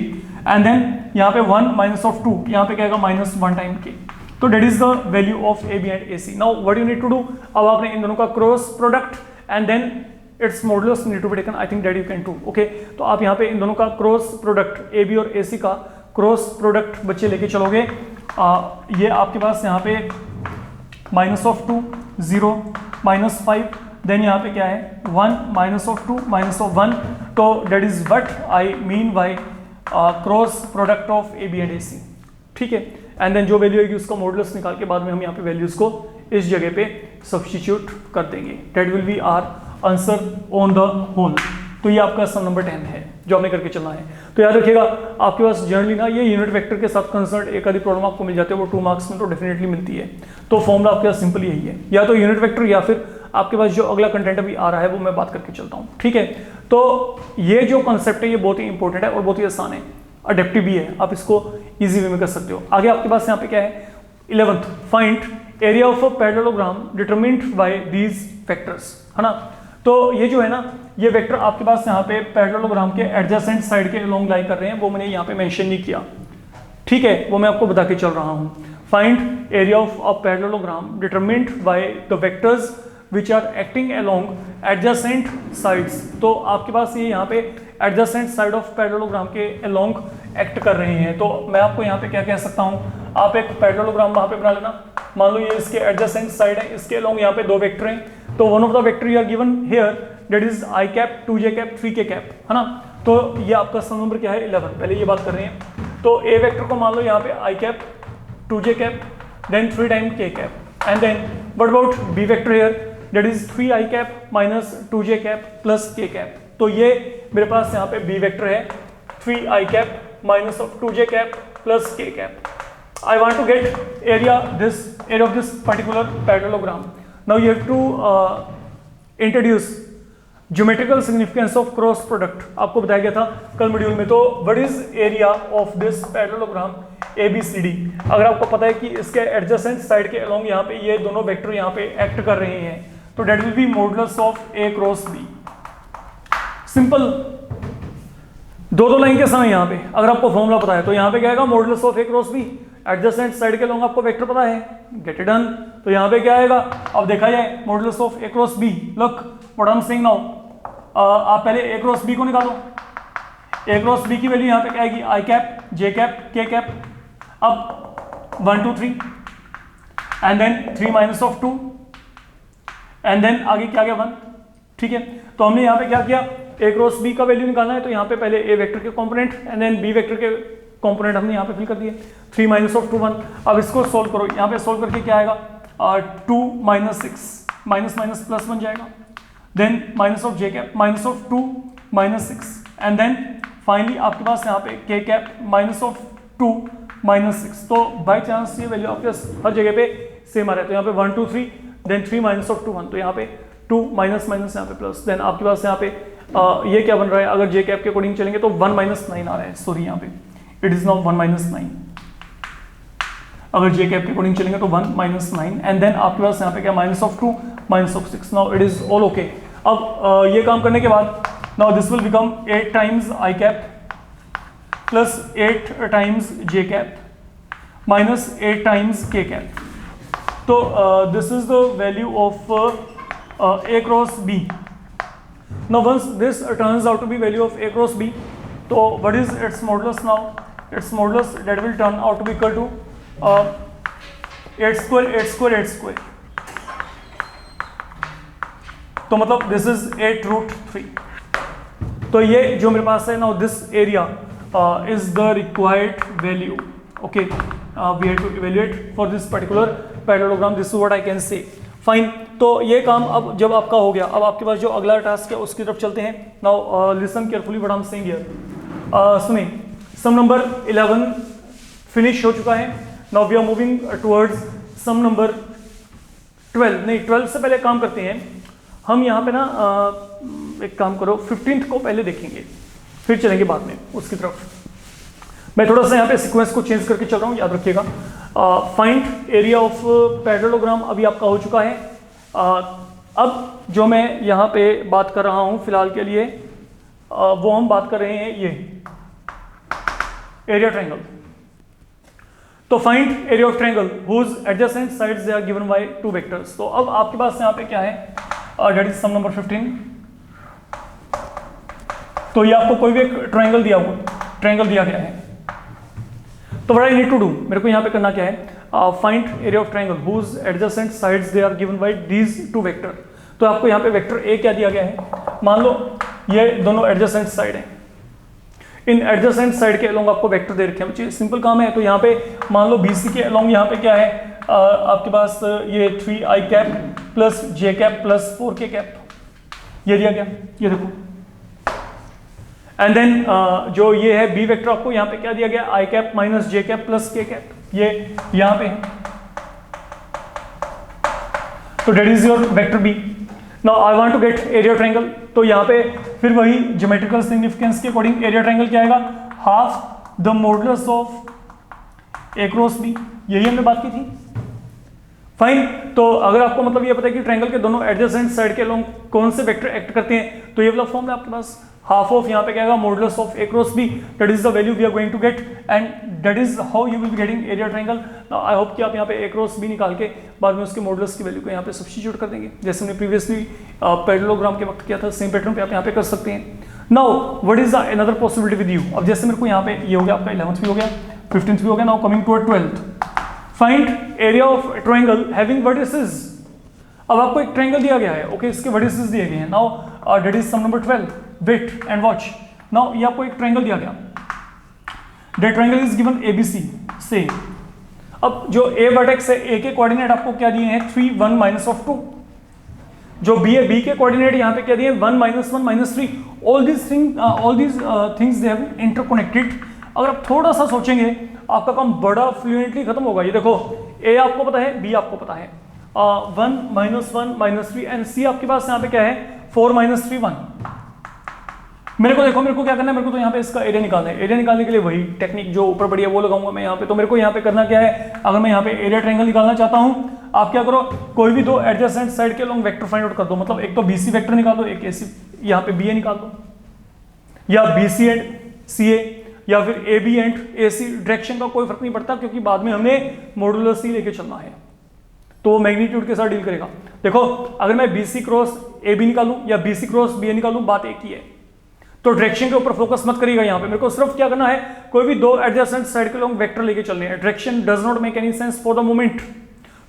and then यहाँ पे 1 माइनस ऑफ 2, यहाँ पे क्या आएगा माइनस 1 टाइम के। तो that is the value of A B and A c. Now what you need to do, अब आपने इन दोनों का cross product and then its modulus need to be taken, I think that you can do, okay. तो आप यहाँ पे इन दोनों का क्रॉस प्रोडक्ट ए बी और ए सी का क्रॉस प्रोडक्ट बच्चे लेके चलोगे, ये आपके पास यहाँ पे माइनस ऑफ 2 0 माइनस 5, देन यहाँ पे क्या है 1 माइनस ऑफ 2 माइनस ऑफ 1, तो that is what I mean by cross product of A B and A C, ठीक है। एंड देन जो वैल्यू आएगी उसका मॉडुलस निकाल के बाद में हम यहाँ पे वैल्यूज को इस जगह पे सब्स्टिट्यूट कर देंगे, that will be our answer on the whole. तो ये आपका सम नंबर 10 है जो हमें करके चलना है। तो याद रखिएगा आपके पास जनरली ना ये यूनिट वेक्टर के साथ कंसर्न एक आधी प्रॉब्लम आपको मिल जाती है, वो 2 मार्क्स में तो डेफिनेटली मिलती है। तो फॉर्मूला आपके पास सिंपल यही है, या तो यूनिट वेक्टर या फिर आपके पास जो अगला कंटेंट अभी आ रहा है वो मैं बात करके चलता हूँ, ठीक है। तो ये जो कॉन्सेप्ट है ये बहुत ही इंपॉर्टेंट है और बहुत ही आसान है, अडेप्टिव भी है, आप इसको ईजी वे में कर सकते हो। आगे आपके पास यहाँ पे क्या है 11th, find area of a parallelogram determined bye these vectors, है ना। तो ये जो है ना, ये वेक्टर आपके पास यहाँ पे पैरेललोग्राम के एडजेसेंट साइड के अलोंग लाई कर रहे हैं, वो मैंने यहाँ पे मेंशन नहीं किया, ठीक है, वो मैं आपको बता के चल रहा हूँ। Find area of a parallelogram determined by the vectors which are acting along adjacent sides. तो आपके पास ये यहाँ पे एडजेसेंट साइड ऑफ पैरेललोग्राम के अलोंग एक्ट कर रहे हैं। तो मैं आपको यहाँ पे क्या कह सकता हूँ, आप एक पैरेललोग्राम वहाँ पे बना लेना, मान लो ये इसके एडजेसेंट साइड है, इसके अलोंग यहाँ पे 2 वेक्टर हैं, तो one of the vector you are given here that is i cap 2j cap 3k cap, है ना। तो ये आपका सम नंबर क्या है 11, पहले ये बात कर रहे हैं। तो ए वेक्टर को मान लो यहाँ पे i cap 2j cap then 3 time k cap, and then what about B vector here that is 3i cap minus 2j cap plus k cap. तो ये मेरे पास यहाँ पे बी वेक्टर है 3i cap minus of 2j cap plus k cap. I want to get area of this particular parallelogram. Now you have to introduce geometrical significance of cross product. आपको बताया गया था कल मॉड्यूल में। तो what is area of this parallelogram ABCD? अगर आपको पता है कि इसके adjacent side के along यहाँ पे ये दोनों वेक्टर यहाँ पे एक्ट कर रहे हैं, तो that will be modulus of A cross B. Simple, दो लाइन के समय यहाँ पे अगर आपको फॉर्मूला पता है तो यहाँ पे क्या आएगा modulus of A cross B, adjacent side के लॉन्ग आपको वेक्टर पता है, गेट इट डन। तो यहाँ पे क्या आएगा, अब देखा जाए modulus of A cross B, look what I am saying now, आप पहले ए क्रॉस बी को निकालो, ए क्रॉस बी की वैल्यू यहाँ पे क्या आएगी, i cap j cap k cap. अब 1 2 3 and then 3 minus of 2 and then आगे क्या गया 1। ठीक है, तो हमने यहाँ पे क्या किया, ए क्रॉस बी का वैल्यू निकालना है, तो यहाँ पे पहले ए वेक्टर के component and then B vector के कंपोनेंट हमने यहाँ पे फिल कर दिए। 3 माइनस ऑफ 2 1। अब इसको सोल्व करो, यहाँ पे सोल्व करके क्या आएगा 2 माइनस 6 माइनस माइनस प्लस बन जाएगा, then minus of J cap minus of 2 minus 6 and then finally आपके पास यहाँ पे के कैप माइनस ऑफ 2 माइनस 6। तो बाई चांस ये वैल्यू आपके पास हर जगह पे सेम आ रहा है, तो यहाँ पे 1 2 3 देन 3 माइनस ऑफ 2 1, तो यहाँ पे 2 माइनस माइनस यहाँ पे प्लस, देन आपके पास यहाँ पे ये क्या बन रहा है, अगर जे कैप के अकॉर्डिंग चलेंगे तो 1 माइनस 9 आ रहा है, सॉरी यहाँ पे इट इज नाउ 1 माइनस 9, अगर जे कैप के अकॉर्डिंग चलेंगे तो 1 माइनस 9 एंड देन आपके पास यहाँ पे क्या minus of 2 minus of 6। Now it is all okay. अब ये काम करने के बाद now this will become 8 times I cap plus 8 times J cap minus 8 times के कैप। तो this is the value of a cross b. Now once this turns out to be value of a cross b, so what is its modulus now? Its modulus that will turn out to be equal to 8 square 8 square 8 square. तो मतलब this is 8 root 3. तो ये जो मेरे पास है now this area is the required value. Okay, we have to evaluate for this particular parallelogram. This is what I can say. Fine, तो ये काम अब जब आपका हो गया, अब आपके पास जो अगला टास्क है उसकी तरफ चलते हैं। Now listen carefully what I am saying here. सुनिए, सम नंबर 11 फिनिश हो चुका है। Now we are moving towards sum number 12। नहीं, 12 से पहले काम करते हैं हम यहाँ पे ना, एक काम करो 15th को पहले देखेंगे, फिर चलेंगे बाद में उसकी तरफ। मैं थोड़ा सा यहाँ पे सीक्वेंस को चेंज करके चल रहा हूँ, याद रखिएगा। फाइंड एरिया ऑफ पैरेललोग्राम अभी आपका हो चुका है। अब जो मैं यहाँ पे बात कर रहा हूँ फिलहाल के लिए, वो हम बात कर रहे हैं ये एरिया ट्रायंगल। तो find area of triangle whose adjacent sides they are given by 2 vectors. तो अब आपके पास यहाँ पे क्या है, दैट इज सम नंबर 15। तो ये आपको कोई भी एक ट्रायंगल दिया गया है। तो what I need to do, मेरे को यहाँ पे करना क्या है, find area of triangle whose adjacent sides they are given by these 2 vector. तो आपको यहाँ पे वेक्टर ए क्या दिया गया है, मान लो ये दोनों एडजेसेंट साइड हैं, इन एडजेसेंट साइड के अलोंग आपको वेक्टर दे रखे हैं। मुझे सिंपल काम है, तो यहाँ पे मान लो BC के अलोंग यहाँ पे क्या है, आपके पास ये 3i कैप प्लस जे कैप प्लस 4k कैप, ये दिया गया, ये देखो। एंड देन जो ये है बी वेक्टर, आपको यहाँ पे क्या दिया गया, i cap minus j cap plus के कैप, ये यहाँ पे है। तो that is your vector B. Now I want to get area triangle. तो यहाँ पे फिर वही ज्योमेट्रिकल सिग्निफिकेंस के अकॉर्डिंग एरिया ट्रायंगल क्या आएगा, half the modulus of A cross B, यही हमने बात की थी। फाइन, तो अगर आपको मतलब ये पता है कि ट्रायंगल के दोनों एडजेसेंट साइड के अलोंग कौन से वेक्टर एक्ट करते हैं, तो ये वाला फॉर्मूला आपके पास हाफ ऑफ यहाँ पे क्या आएगा modulus of A cross B, that is the value we are going to get and that is how you will be getting area triangle. I hope कि आप यहाँ पे ए क्रॉस बी निकाल के बाद में उसके मॉडुलस की वैल्यू को यहाँ पे सब्स्टिट्यूट कर देंगे, जैसे हमने प्रीवियसली पैरेललोग्राम के वक्त किया था। सेम पैटर्न पे आप यहाँ पे कर सकते हैं। Now what is the another possibility with you. अब जैसे मेरे को यहाँ पे ये हो गया, आपका 11th भी हो गया, 15th भी हो गया, now coming to 12th। Find area of triangle having vertices. अब आपको एक ट्रायंगल दिया गया है, ओके, इसके वर्टिसेस दिए गए हैं। Now that is some number 12। Wait and watch. नाउ ये आपको एक ट्रायंगल दिया गया, that triangle is given ABC से। अब जो A वर्टेक्स है, A के कोऑर्डिनेट आपको क्या दिए हैं, 3 1 माइनस ऑफ 2। जो B है, B के कोऑर्डिनेट यहाँ पे क्या दिए, 1 minus 1 minus 3। All these things they have interconnected. अगर आप थोड़ा सा सोचेंगे आपका काम बड़ा फ्लुएंटली खत्म होगा। ये देखो, A आपको पता है, B आपको पता है, 1 माइनस 1 माइनस 3 एंड C आपके पास यहाँ पे क्या है, 4 माइनस 3 1। मेरे को देखो, मेरे को क्या करना है, मेरे को तो यहाँ पे इसका एरिया निकालना है। एरिया निकालने के लिए वही टेक्निक जो ऊपर पड़ी है वो लगाऊंगा मैं यहाँ पे। तो मेरे को यहाँ पे करना क्या है, अगर मैं यहाँ पे एरिया ट्रायंगल निकालना चाहता हूँ, आप क्या करो, कोई भी 2 एडजेसेंट साइड के लॉन्ग वेक्टर फाइंड आउट कर दो। मतलब एक तो BC वेक्टर निकाल दो, एक AC यहाँ पे BA निकाल दो, या BC एंड CA, या फिर AB एंड AC। डायरेक्शन का कोई फर्क नहीं पड़ता, क्योंकि बाद में हमने मॉडुलस C लेके चलना है, तो मैग्नीट्यूड के साथ डील करेगा। देखो, अगर मैं BC क्रॉस AB निकालूं या BC क्रॉस BA निकालूं, बात एक ही है। तो डायरेक्शन के ऊपर फोकस मत करिएगा यहाँ पे। मेरे को सिर्फ क्या करना है, कोई भी 2 एडजेसेंट साइड के लॉन्ग वेक्टर लेके चलने हैं। Direction does not make any sense for the moment.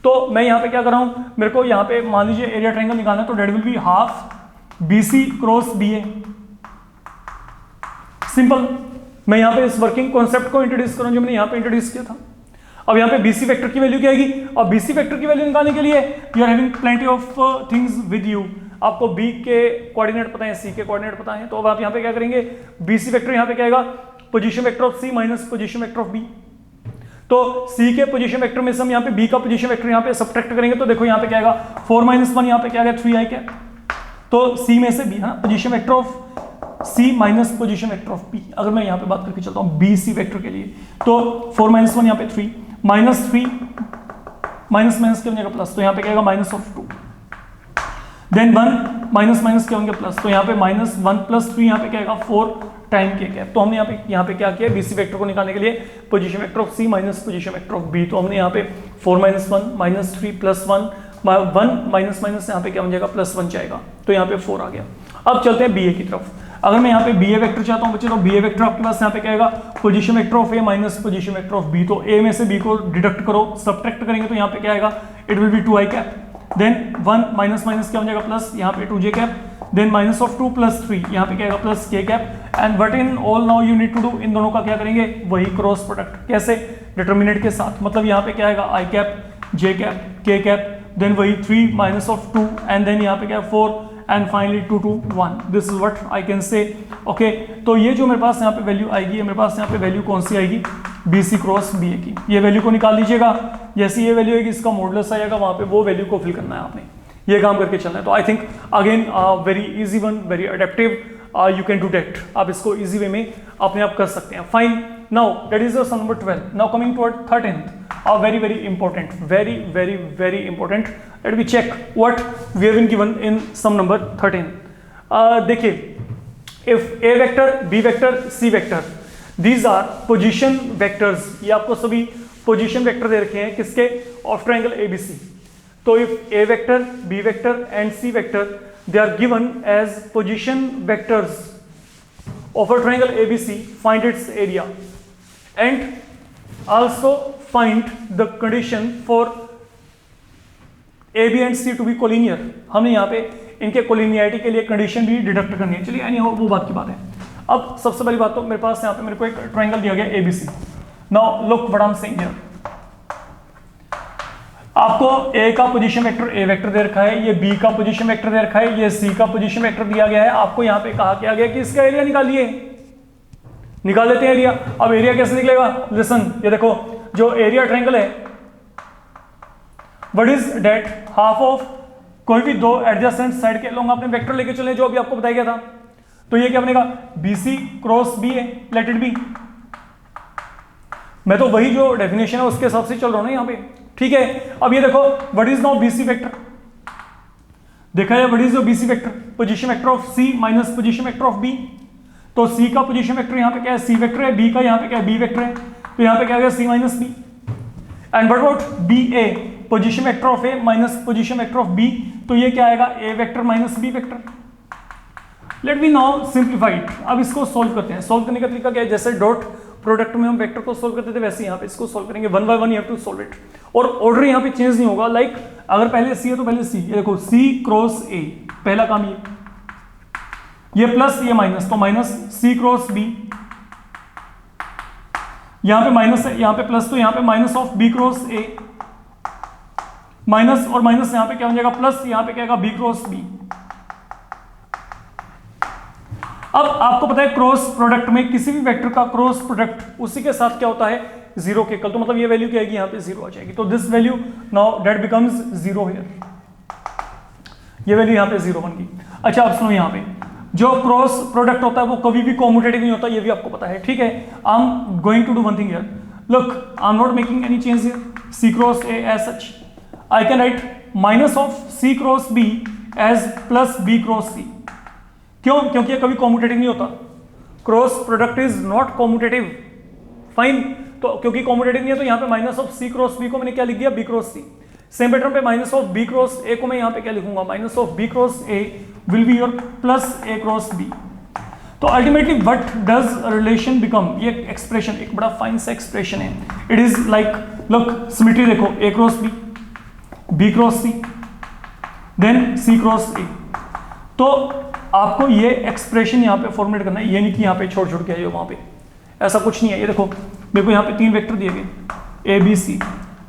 तो मैं यहाँ पे क्या कर रहा हूँ, मेरे को यहाँ पे मान लीजिए एरिया ट्रायंगल निकालना है, तो that will be half BC cross BA। Simple. मैं यहाँ पे इस वर्किंग कॉन्सेप्ट को इंट्रोड्यूस करूँ जो मैंने यहाँ पे इंट्रोड्यूस किया था। अब यहाँ पे BC वेक्टर की वैल्यू क्या आएगी, और BC वेक्टर की वैल्यू निकालने के लिए you are having plenty of things with you. आपको B के कोऑर्डिनेट पता है, C के कोऑर्डिनेट पता है, तो अब आप यहाँ पे क्या करेंगे, BC वेक्टर यहाँ पे क्या आएगा, position vector of C minus position vector of B। तो C के पोजीशन वेक्टर में से हम यहाँ पे B का पोजीशन वेक्टर यहाँ पे सब्ट्रैक्ट करेंगे, तो देखो यहाँ पे क्या आएगा 4 - 1, यहाँ पे क्या आएगा 3i क्या, तो C में से B, हाँ, position vector of C minus position vector of B। अगर मैं यहाँ पे बात करके चलता हूँ BC वेक्टर के लिए, तो 4 - 1 यहाँ पे 3 -3 माइनस माइनस क्या बनेगा प्लस, तो यहाँ पे क्या आएगा -2, देन 1 माइनस माइनस क्या होंगे प्लस, तो यहाँ पे -1 + 3 यहाँ पे क्या आएगा 4 टाइम के कैप। तो हमने यहाँ पे क्या किया, BC वेक्टर को निकालने के लिए position vector of C minus position vector of B, तो हमने यहाँ पे 4 - 1 -3 + 1 माइनस माइनस यहाँ पे क्या बन जाएगा +1 जाएगा, तो यहाँ पे 4 आ गया। अब चलते हैं BA की तरफ। अगर मैं यहाँ पे BA वेक्टर चाहता हूँ बच्चे, तो BA वेक्टर आपके पास यहाँ पे क्या आएगा, position vector of A minus position vector of B। तो A में से B को डिडक्ट करो, सब्ट्रैक्ट करेंगे, तो यहाँ पे क्या आएगा, it will be 2i cap, then 1 minus minus क्या हो जाएगा प्लस, यहाँ पे 2j कैप, देन -2 + 3 यहाँ पे क्या आएगा +k cap. And what in all now you need to do, इन दोनों का क्या करेंगे, वही क्रॉस प्रोडक्ट। कैसे, डिटर्मिनेंट के साथ, मतलब यहाँ पे क्या आएगा i cap, j cap, k cap, then वही 3 -2 एंड देन यहाँ पे क्या 4 and finally 2 to 1। This is what I can say. Okay, तो ये जो मेरे पास यहाँ पे वैल्यू आएगी, मेरे पास यहाँ पे वैल्यू कौन सी आएगी, BC क्रॉस BA की। ये वैल्यू को निकाल लीजिएगा, जैसी ये वैल्यू आएगी इसका मॉडुलस आएगा, वहाँ पे वो वैल्यू को फिल करना है आपने, ये काम करके चलना है। तो I think again very easy one, very adaptive, you can do that. आप इसको इजी वे में अपने आप कर सकते हैं। Fine, now that is some number 12। Now coming toward 13th, very very important, very very very important, let me check what we have been given in sum number 13। देखिए, if A vector, B vector, C vector, these are position vectors, ये आपको सभी position vector दे रखे हैं किसके, of triangle ABC। तो if A vector, B vector and C vector, they are given as position vectors of a triangle ABC, find its area and also find the condition for A, B and C to be collinear। हमने यहाँ पे इनके collinearity के लिए condition भी deduct करनी है। चलिए यानी वो बात की बात है। अब सबसे पहली बात तो मेरे पास यहाँ पे मेरे को एक ट्रायंगल दिया गया ABC। Now look what I am saying here, आपको A का पोजीशन वेक्टर A वेक्टर दे रखा है, ये B का पोजीशन वेक्टर दे रखा है, ये C का पोजीशन वेक्टर दिया गया है। आपको यहाँ पे कहा गया कि इसका एरिया निकालिए, निकाल लेते हैं एरिया। अब एरिया कैसे निकलेगा, लिसन, ये देखो जो एरिया ट्रायंगल है, what is that, half of कोई भी दो एडजेसेंट साइड के लोग आपने वेक्टर लेके चले जो अभी आपको बताया गया था। तो ये क्या बनेगा, BC cross BA, let it be. मैं तो वही जो डेफिनेशन है उसके हिसाब से चल रहा हूं ना यहाँ पे, ठीक है। अब ये देखो what is now BC vector, देखा है what is your BC vector, position vector of C minus position vector of B। तो C का पोजीशन वेक्टर यहाँ पे क्या है, C वेक्टर है, B का यहाँ पे क्या है, B वेक्टर है, तो यहाँ पे क्या गया C minus B। And what about BA, position vector of A minus position vector of B, तो ये क्या आएगा A vector minus B vector. Let me now simplify it. अब इसको सोल्व करते हैं। सोल्व करने का तरीका क्या है, जैसे डॉट प्रोडक्ट में हम वेक्टर को सोल्व करते थे वैसे यहाँ पे इसको सोल्व करेंगे, 1 by 1 you have to solve it. और ऑर्डर यहाँ पे चेंज नहीं होगा, लाइक अगर पहले C है तो पहले C, ये देखो C क्रॉस A, पहला काम ये प्लस ये माइनस, तो माइनस C क्रॉस B, यहां पे माइनस है, यहां पे प्लस, तो यहां पे minus of B cross A, minus और माइनस यहां पे क्या हो जाएगा प्लस, यहां पे क्या आएगा B क्रॉस B। अब आपको पता है क्रॉस प्रोडक्ट में किसी भी वेक्टर का क्रॉस प्रोडक्ट उसी के साथ क्या होता है, जीरो के इक्वल। तो मतलब ये वैल्यू क्या आएगी, यहां पे जीरो आ जाएगी। तो this value now that becomes zero here, ये वैल्यू यहां पे जीरो बन गई। अच्छा अब सुनो, यहां पे जो क्रॉस प्रोडक्ट होता है वो कभी भी कॉम्यूटेटिव नहीं होता, ये भी आपको पता है, ठीक है। I am going to do one thing here, look I am not making any change here, C cross A as such, I can write minus of C cross B as plus B cross C। क्यों, क्योंकि ये कभी commutative नहीं होता, cross product is not commutative, fine. तो क्योंकि commutative नहीं है तो यहाँ पे minus of C cross B को मैंने क्या लिख दिया, B cross C। Same pattern पे minus of B cross A को मैं यहाँ पे क्या लिखूंगा, minus of B cross A will be your plus A cross B। तो ultimately what does relation become, ये एक्सप्रेशन एक बड़ा फाइन सा एक्सप्रेशन है। It is like look symmetry देखो, A cross B, B cross C, then C cross A. तो आपको ये एक्सप्रेशन यहाँ पे फॉर्मुलेट करना है, ये नहीं कि यहाँ पे छोड़ छोड़ के आइए वहाँ पे, ऐसा कुछ नहीं है। ये देखो मेरे को यहाँ पे 3 वेक्टर दिए गए ए बी सी,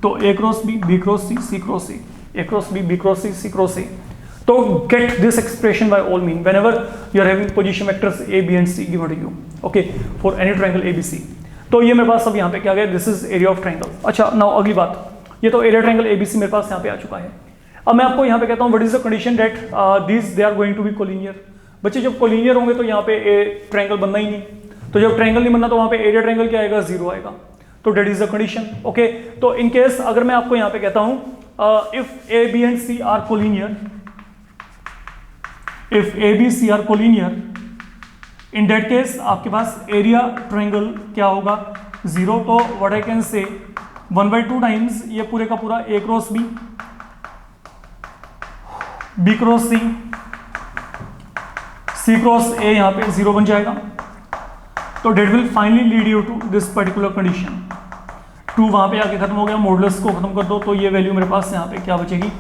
तो A cross B cross C cross A, A cross B cross C cross A. तो get this expression by all mean whenever you are having position vectors A B and C given to you, okay, for any triangle A B C. तो ये मेरे पास अब यहाँ पे क्या गया, this is area of triangle. अच्छा नाउ अगली बात, ये तो एरिया ट्रायंगल ए बी सी मेरे पास यहाँ पे आ चुका है। अब मैं आपको यहाँ पे कहता हूँ what is the condition that these they are going to be collinear. बच्चे जब कोलिनियर होंगे तो यहाँ पे ए ट्रायंगल बनना ही नहीं, तो जब ट्रायंगल नहीं बनना तो वहाँ पे एरिया ट्रायंगल क्या आएगा, 0 आएगा। तो that is the condition, okay. तो इन केस अगर मैं आपको यहाँ पे कहता हूँ if A B and C are collinear, if A B C are collinear, in that case आपके पास एरिया ट्रायंगल क्या होगा, 0। तो व्हाट आई कैन से 1/2 टाइम्स ये पूरे का पूरा A cross B cross C cross A, यहाँ पे 0 बन जाएगा। तो that will finally lead you to this particular condition. 2 वहाँ पे आके खत्म हो गया, मॉडुलस को खत्म कर दो तो ये वैल्यू मेरे पास यहाँ पे क्या बचेगी,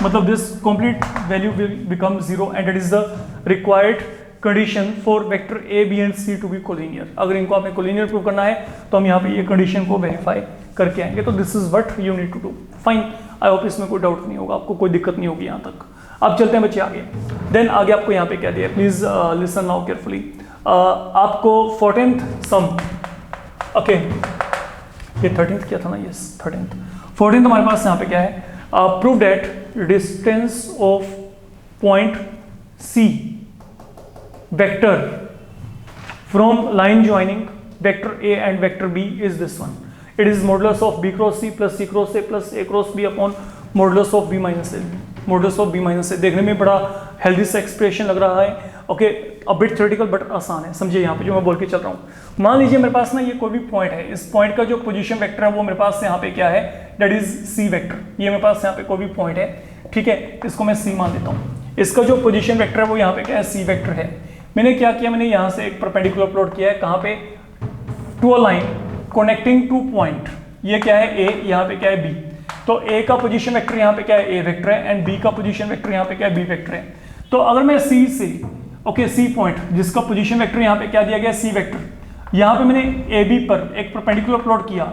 मतलब this complete value will become 0 and that is the required condition for vector A B and C to be collinear. अगर इनको आपने कोलिनियर प्रूव करना है तो हम यहाँ पे ये कंडीशन को वेरीफाई करके आएंगे। तो this is what you need to do, fine. I hope इसमें कोई डाउट नहीं होगा, आपको कोई दिक्कत नहीं होगी यहाँ तक। अब चलते हैं बच्चे आगे। देन आगे आपको यहाँ पे क्या दिया, प्लीज लिसन नाउ केयरफुली। आपको 14th सम, ओके, ये 13th क्या था ना, यस 13th। 14th हमारे पास यहाँ पे क्या है, prove that distance of point C vector from line joining vector A and vector B is this one. It is modulus of B cross C plus C cross A plus A cross B upon modulus of B minus A. Modulus of B minus A देखने में बड़ा healthy सा expression लग रहा है, okay, a bit theoretical but आसान है। समझिए यहाँ पे जो मैं बोल के चल रहा हूँ। मान लीजिए मेरे पास ना ये कोई भी पॉइंट है, इस पॉइंट का जो पोजीशन वेक्टर है वो मेरे पास यहाँ पे क्या है, दैट इज सी वेक्टर। ये मेरे पास यहाँ पे कोई भी पॉइंट है, ठीक है, इसको मैं सी मान लेता हूँ। इसका जो पोजीशन वेक्टर है वो यहाँ पे क्या है, सी वेक्टर है। मैंने क्या किया, मैंने यहाँ से एक परपेंडिकुलर प्लॉट किया है, कहाँ पे, two a line connecting two point. ये क्या है, ए, यहाँ पे क्या है, बी। तो ए का पोजीशन वेक्टर यहाँ पे क्या है, ए वेक्टर है, एंड बी का पोजीशन वेक्टर यहाँ पे क्या है, बी वेक्टर है। तो अगर मैं सी से, ओके, सी पॉइंट जिसका पोजीशन वेक्टर यहाँ पे क्या दिया गया, सी वेक्टर, यहाँ पे मैंने ए बी पर एक परपेंडिकुलर प्लॉट किया,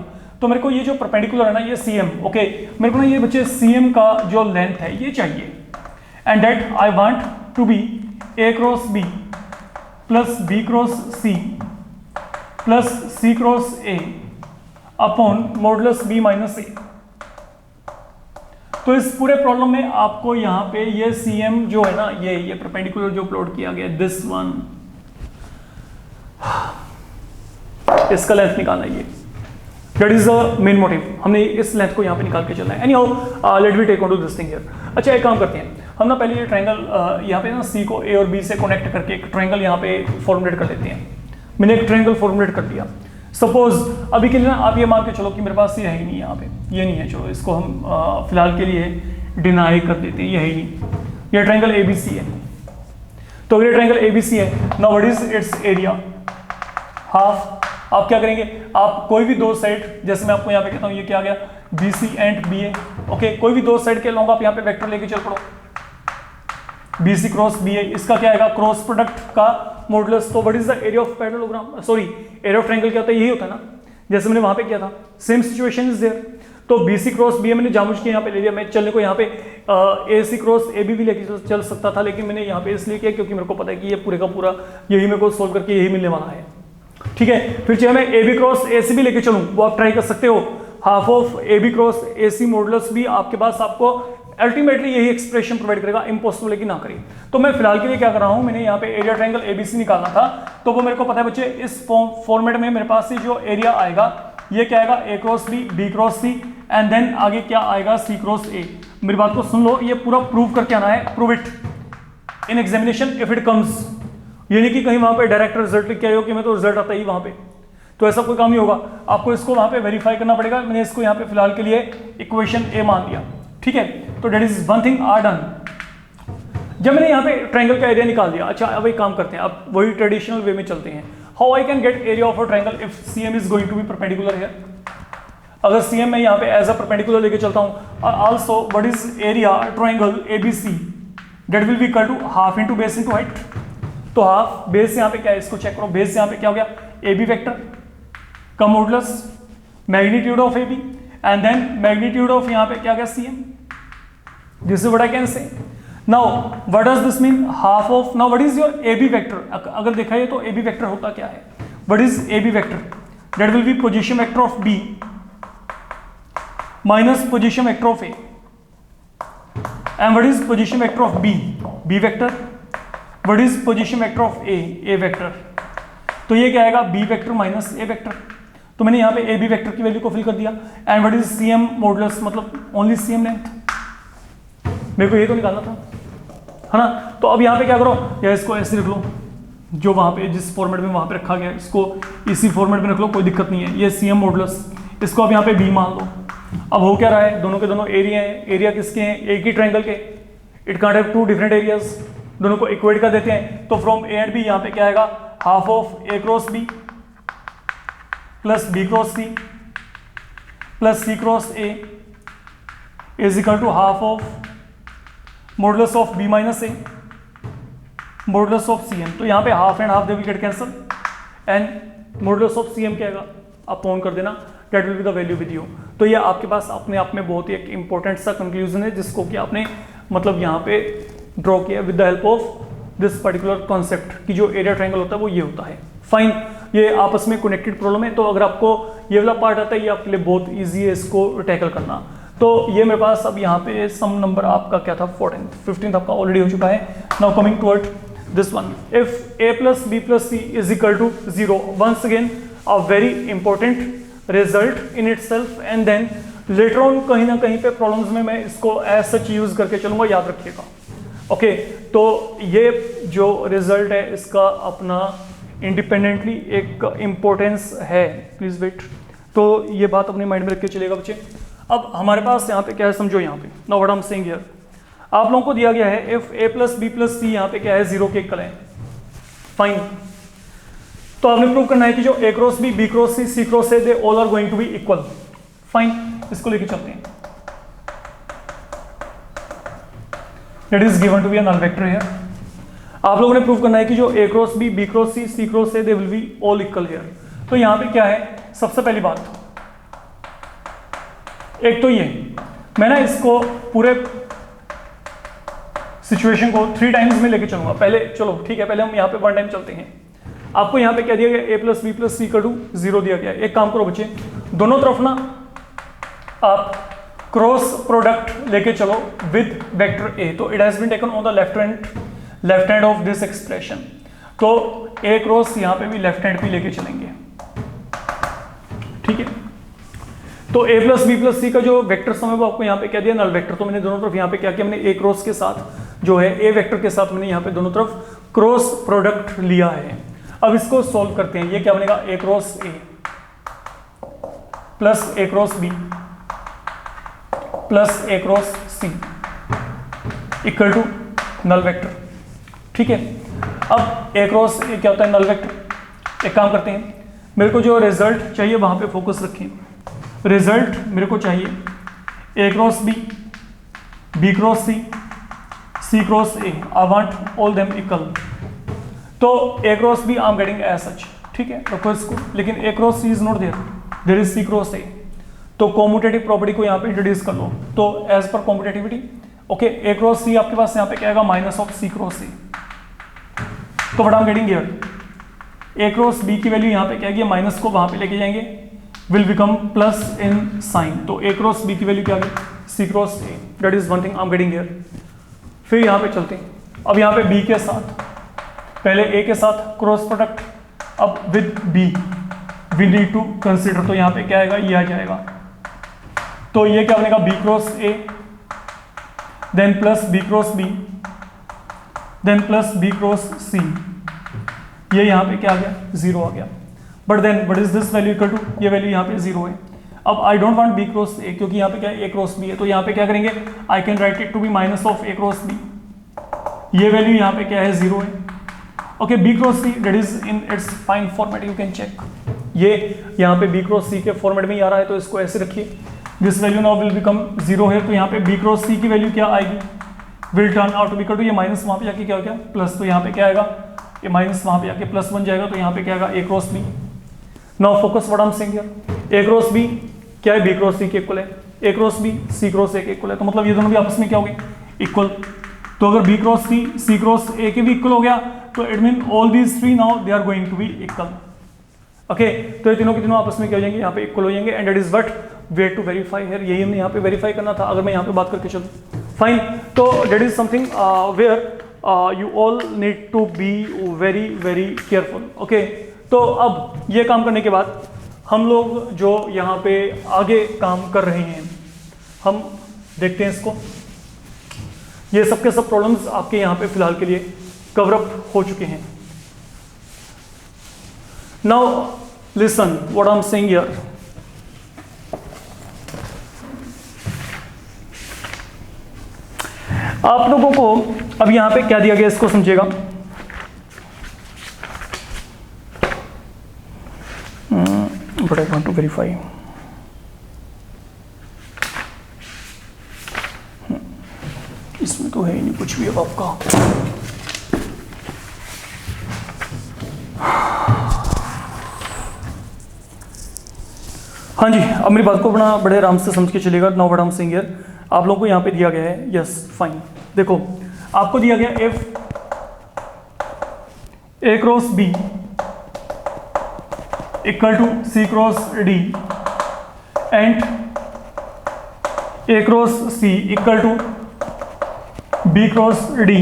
तो मेरे को ये जो परपेंडिकुलर है ना, ये सी एम, ओके, मेरे को ना ये बच्चे सी एम का जो लेंथ है ये चाहिए, and that I want to be A cross B plus B cross C plus C cross A upon modulus B minus A. तो इस पूरे प्रॉब्लम में आपको यहाँ पे ये सी एम जो है ना, ये परपेंडिकुलर जो प्लॉट किया गया, दिस वन, इसका लेंथ निकालना है। ये that is the main motive, हमने इस लेंथ को यहाँ पे निकाल के चलना है। Anyhow let me take on to this thing here. अच्छा एक काम करते हैं, हम ना पहले ये ट्रायंगल यहाँ पे ना सी को ए और बी से कनेक्ट करके एक ट्रायंगल यहाँ पे फॉर्मुलेट कर लेते हैं। मैंने एक ट्रायंगल फॉर्मुलेट कर दिया। सपोज अभी के लिए ना आप ये मान के चलो कि मेरे पास ये है ही नहीं, यहाँ पे ये नहीं है, चलो इसको हम फिलहाल के लिए डिनाई कर देते हैं, ये है ही नहीं। ये ट्रायंगल ए बी सी है। तो अगर ये ट्रायंगल ए बी सी है, now what is it's area, half. आप क्या करेंगे, आप कोई भी दो साइड, जैसे मैं आपको यहाँ पे कहता हूँ ये क्या आ गया, B C and B A, okay, कोई भी दो साइड के लॉन्ग आप यहाँ पे वेक्टर लेके चल पड़ो, बी सी क्रॉस बी ए, इसका क्या आएगा, क्रॉस प्रोडक्ट का मॉडुलस। तो what is the area of parallelogram, sorry area of triangle क्या होता है, यही होता है ना, जैसे मैंने वहां पे किया था, सेम सिचुएशन इज देयर। तो बी सी क्रॉस बी ए मैंने जामुझ के यहाँ पे ले लिया, मैं चलने को यहाँ पे ए सी क्रॉस ए बी भी लेके चल सकता था, लेकिन मैंने यहाँ पे इसलिए किया क्योंकि मेरे को पता है कि ये पूरे का पूरा यही मेरे को सोल्व करके यही मिलने वाला है, ठीक है। फिर चाहे मैं ए बी क्रॉस ए सी भी लेके चलूँ, वो आप ट्राई कर सकते हो, half of A B cross A C modulus भी आपके पास आपको अल्टीमेटली यही एक्सप्रेशन प्रोवाइड करेगा, इम्पॉसिबल है कि ना करिए। तो मैं फिलहाल के लिए क्या कर रहा हूं, मैंने यहाँ पे एरिया ट्रायंगल एबीसी निकालना था, तो वो मेरे को पता है बच्चे, इस फॉर्मेट में मेरे पास से जो एरिया आएगा ये क्या आएगा, A cross B cross C, and then आगे क्या आएगा, सी क्रॉस ए। मेरी बात को सुन लो, ये पूरा प्रूव करके आना है, prove it in examination if it comes. ये नहीं कि कहीं वहां पे डायरेक्ट रिजल्ट लिख के आए हो कि मैं तो रिजल्ट आता ही वहां पे, तो ऐसा कोई काम नहीं होगा, आपको इसको वहां पे वेरीफाई करना पड़ेगा। मैंने इसको यहाँ पे फिलहाल के लिए इक्वेशन ए मान लिया, ठीक है। तो that is one thing are done. जब मैंने यहाँ पे ट्रायंगल का एरिया निकाल दिया, अच्छा अब एक काम करते हैं, अब वही ट्रेडिशनल वे में चलते हैं। How I can get area of a triangle if CM is going to be perpendicular here. अगर CM मैं यहाँ पे एज अ परपेंडिकुलर लेके चलता हूँ, और also what is area triangle ABC, that will be equal to half into base into height. तो half base यहाँ पे क्या है, इसको चेक करो, बेस यहाँ पे क्या हो गया, AB वेक्टर का modulus magnitude of AB and then magnitude of यहाँ पे क्या गया CM। This is what I can say. Now what does this mean, half of, now what is your AB vector. अगर देखा है तो AB वेक्टर होता क्या है, what is AB vector, that will be position vector of B minus position vector of A, and what is position vector of B vector, what is position vector of A vector. तो ये क्या आएगा, B vector minus A vector. तो मैंने यहाँ पे AB vector की value को फिल कर दिया, and what is CM modulus, मतलब ओनली CM लेंथ, मेरे को ये तो निकालना था, है ना। तो अब यहाँ पे क्या करो, या इसको ऐसे रख लो, जो वहाँ पे जिस फॉर्मेट में वहाँ पे रखा गया है इसको इसी फॉर्मेट में रख लो, कोई दिक्कत नहीं है। ये CM मॉडुलस, इसको अब यहाँ पे B मान लो। अब हो क्या रहा है, दोनों के दोनों एरिया हैं, एरिया किसके हैं, एक ही ट्रायंगल के, it can't have two different areas, दोनों को इक्वेट कर देते हैं। तो फ्रॉम A एंड B यहाँ पे क्या आएगा, half of A cross B plus B cross C plus C cross A is equal to half of modulus of B minus A modulus of CM। तो यहाँ पे half and half they will get cancel, and modulus of CM क्या आएगा, आप on कर देना, that will be the value with you. तो ये आपके पास अपने आप में बहुत ही एक इंपॉर्टेंट सा कंक्लूजन है, जिसको कि आपने मतलब यहाँ पे ड्रॉ किया with the help of this particular concept, कि जो एरिया ट्रायंगल होता है वो ये होता है। फाइन, ये आपस में कनेक्टेड प्रॉब्लम है, तो अगर आपको ये वाला पार्ट आता है, ये आपके लिए बहुत ईजी है इसको टैकल करना। तो ये मेरे पास अब यहाँ पे सम नंबर आपका क्या था, 15th आपका ऑलरेडी हो चुका है। Now coming toward this one, if A plus B plus C is equal to 0, once again a very important result in itself, and then later on कहीं ना कहीं पे प्रॉब्लम्स में मैं इसको as such यूज करके चलूंगा, याद रखिएगा। ओके, तो ये जो रिजल्ट है इसका अपना इंडिपेंडेंटली एक इम्पोर्टेंस है, प्लीज वेट। तो ये बात अपने माइंड में रख के चलेगा बच्चे। अब हमारे पास यहाँ पे क्या है, समझो यहाँ पे, now what I am saying here, आप लोगों को दिया गया है if A plus B plus C यहाँ पे क्या है, 0 के इक्वल है। फाइन, तो आपने प्रूव करना है कि जो A cross B cross C cross A, they all are going to be equal. Fine, इसको लेके चलते हैं। It is given to be a null vector here. आप लोगों ने प्रूव करना है कि जो A cross B cross C cross A, they will be all equal here. तो यहाँ पे क्या है, सबसे पहली बात, एक तो ये मैं ना इसको पूरे सिचुएशन को 3 टाइम्स में लेके चलूंगा। पहले चलो ठीक है, पहले हम यहाँ पे 1 टाइम चलते हैं। आपको यहाँ पे क्या दिया गया, A plus B plus C का 0 दिया गया। एक काम करो बच्चे, दोनों तरफ ना आप क्रॉस प्रोडक्ट लेके चलो विद वेक्टर A। तो it has been taken on the left hand of this expression. तो A क्रॉस यहाँ पे भी लेफ्ट हैंड पे लेके चलेंगे, ठीक है। तो A plus B plus C का जो वेक्टर सम है वो आपको यहाँ पे क्या दिया, नल वेक्टर। तो मैंने दोनों तरफ यहाँ पे क्या किया, मैंने A क्रॉस के साथ जो है A वेक्टर के साथ मैंने यहाँ पे दोनों तरफ क्रॉस प्रोडक्ट लिया है। अब इसको सॉल्व करते हैं। ये क्या बनेगा, A cross A plus A cross B plus A cross C equal to null vector, ठीक है। अब A क्रॉस A क्या होता है, नल वेक्टर। एक काम करते हैं, मेरे को जो रिजल्ट चाहिए वहां पे फोकस रखें। रिजल्ट मेरे को चाहिए A cross B cross C cross A, I want all them equal. तो A cross B I am getting as such, ठीक है, रखो इसको। लेकिन A cross C is not there, there is C cross A। तो commutative property को यहाँ पे इंट्रोड्यूस कर लो। तो as per commutativity, okay, A cross C आपके पास यहाँ पे क्या आएगा, minus of C cross A। तो what I am getting here, A cross B की वैल्यू यहाँ पे क्या आएगी, माइनस को वहां पे लेके जाएंगे, will become plus in sign. तो A क्रॉस B की वैल्यू क्या आ गई, C cross A। That is one thing I am getting here. फिर यहाँ पे चलते हैं, अब यहाँ पे B के साथ, पहले A के साथ क्रॉस प्रोडक्ट, अब with B we need to consider. तो यहाँ पे क्या आएगा, ये आ जाएगा। तो ये क्या बनेगा, B cross A then plus B cross B then plus B cross C। ये यहाँ पे क्या आ गया, 0 आ गया। But then what is this value equal to, ये वैल्यू यहाँ पे 0 है। अब I don't want B cross A, क्योंकि यहाँ पे क्या है, A क्रॉस B है। तो यहाँ पे क्या करेंगे, I can write it to be minus of A cross B। ये वैल्यू यहाँ पे क्या है, 0 है। Okay, B cross C that is in its fine format, you can check. ये यहाँ पे बी क्रॉस सी के फॉर्मेट में ही आ रहा है, तो इसको ऐसे रखिए, this value now will become 0 है, तो यहाँ पे बी क्रॉस सी की वैल्यू क्या आएगी, will turn out to equal to, ये माइनस वहाँ पे जाके क्या हो गया प्लस, तो यहाँ पे क्या आएगा, ये माइनस वहाँ पे जाके प्लस बन जाएगा, तो यहाँ पे क्या आएगा A cross B. Now focus what I am saying here, A cross B क्या है, बी क्रॉस सी के इक्वल है, A cross B C cross A के इक्वल है, तो मतलब ये दोनों भी आपस में क्या हो गए इक्वल। तो अगर B cross C cross A के भी इक्वल हो गया, तो it mean all these three now they are going to be equal. Okay, तो ये तीनों के तीनों आपस में क्या हो जाएंगे, यहाँ पे इक्वल हो जाएंगे, and it is what way to verify here, यही हमने यहाँ पे वेरीफाई करना था, अगर मैं यहाँ पे बात करके चलूँ फाइन। तो that is something where you all need to be very very careful. Okay, तो अब ये काम करने के बाद हम लोग जो यहाँ पे आगे काम कर रहे हैं, हम देखते हैं इसको। ये सब के सब प्रॉब्लम्स आपके यहाँ पे फिलहाल के लिए कवर अप हो चुके हैं। Now listen what I am saying here, आप लोगों को अब यहाँ पे क्या दिया गया इसको समझिएगा। But I want to verify, इसमें तो है ही नहीं कुछ भी अब आपका। हाँ जी, अब मेरी बात को बड़े आराम से समझ के चलेगा। Now what I am saying here, आप लोगों को यहाँ पे दिया गया है, यस फाइन, देखो आपको दिया गया if A cross B equal to C cross D and A cross C equal to B cross D,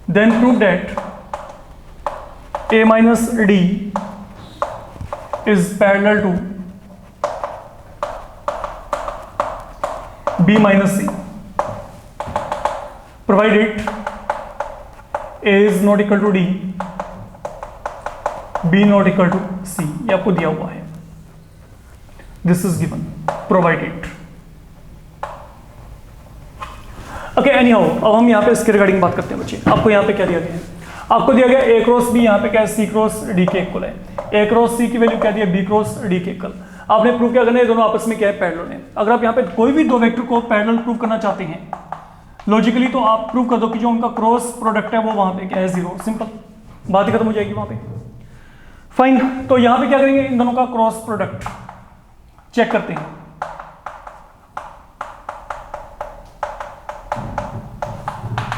then prove that A minus D is parallel to B minus C, provided A is not equal to D, B not equal to C, ये आपको दिया हुआ है, this is given, provided. Okay, anyhow, अब हम यहाँ पे इसके रिगार्डिंग बात करते हैं बच्चे। आपको यहाँ पे क्या दिया गया है, आपको दिया गया A क्रॉस B, यहाँ पे क्या है C क्रॉस D के इक्वल है, A क्रॉस C की वैल्यू क्या दी है B क्रॉस D के इक्वल। आपने प्रूव किया करना है दोनों आपस में क्या है पैरेलल है। अगर आप यहाँ पे कोई भी दो वेक्टर को पैरेलल प्रूव करना चाहते हैं लॉजिकली, तो आप प्रूव कर दो कि जो उनका क्रॉस प्रोडक्ट है वो वहां पे क्या है 0, सिंपल, बात ही खत्म हो जाएगी वहां पे। फाइन, तो यहाँ पे क्या करेंगे, इन दोनों का क्रॉस प्रोडक्ट चेक करते हैं।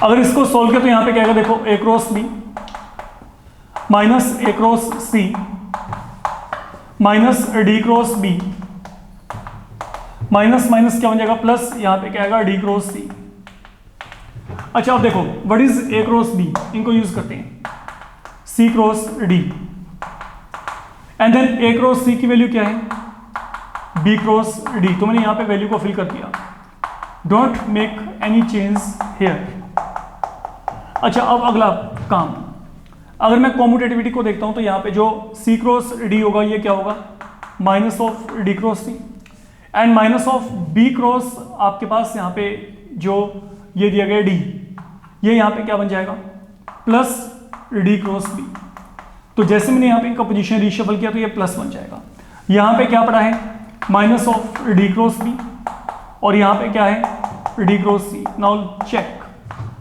अगर इसको सोल्व किया तो यहाँ पे क्या आएगा, देखो A cross B minus A cross C minus D cross B, minus minus क्या बन जाएगा प्लस, यहाँ पे क्या आएगा डी क्रॉस सी। अच्छा अब देखो what is A cross B, इनको यूज करते हैं, C cross D and then A cross C की वैल्यू क्या है बी क्रॉस डी, तो मैंने यहाँ पे वैल्यू को फिल कर दिया, don't make any change here. अच्छा अब अगला काम, अगर मैं कॉम्यूटेटिविटी को देखता हूं तो यहाँ पे जो C क्रॉस D होगा ये क्या होगा minus of D cross C and minus of B cross आपके पास यहाँ पे जो ये दिया गया D, ये यहाँ पे क्या बन जाएगा प्लस D क्रॉस B। तो जैसे मैंने यहाँ पे इनका पोजीशन रीशफल किया तो ये प्लस बन जाएगा। यहाँ पे क्या पड़ा है minus of D cross B और यहाँ पे क्या है D cross C। Now check,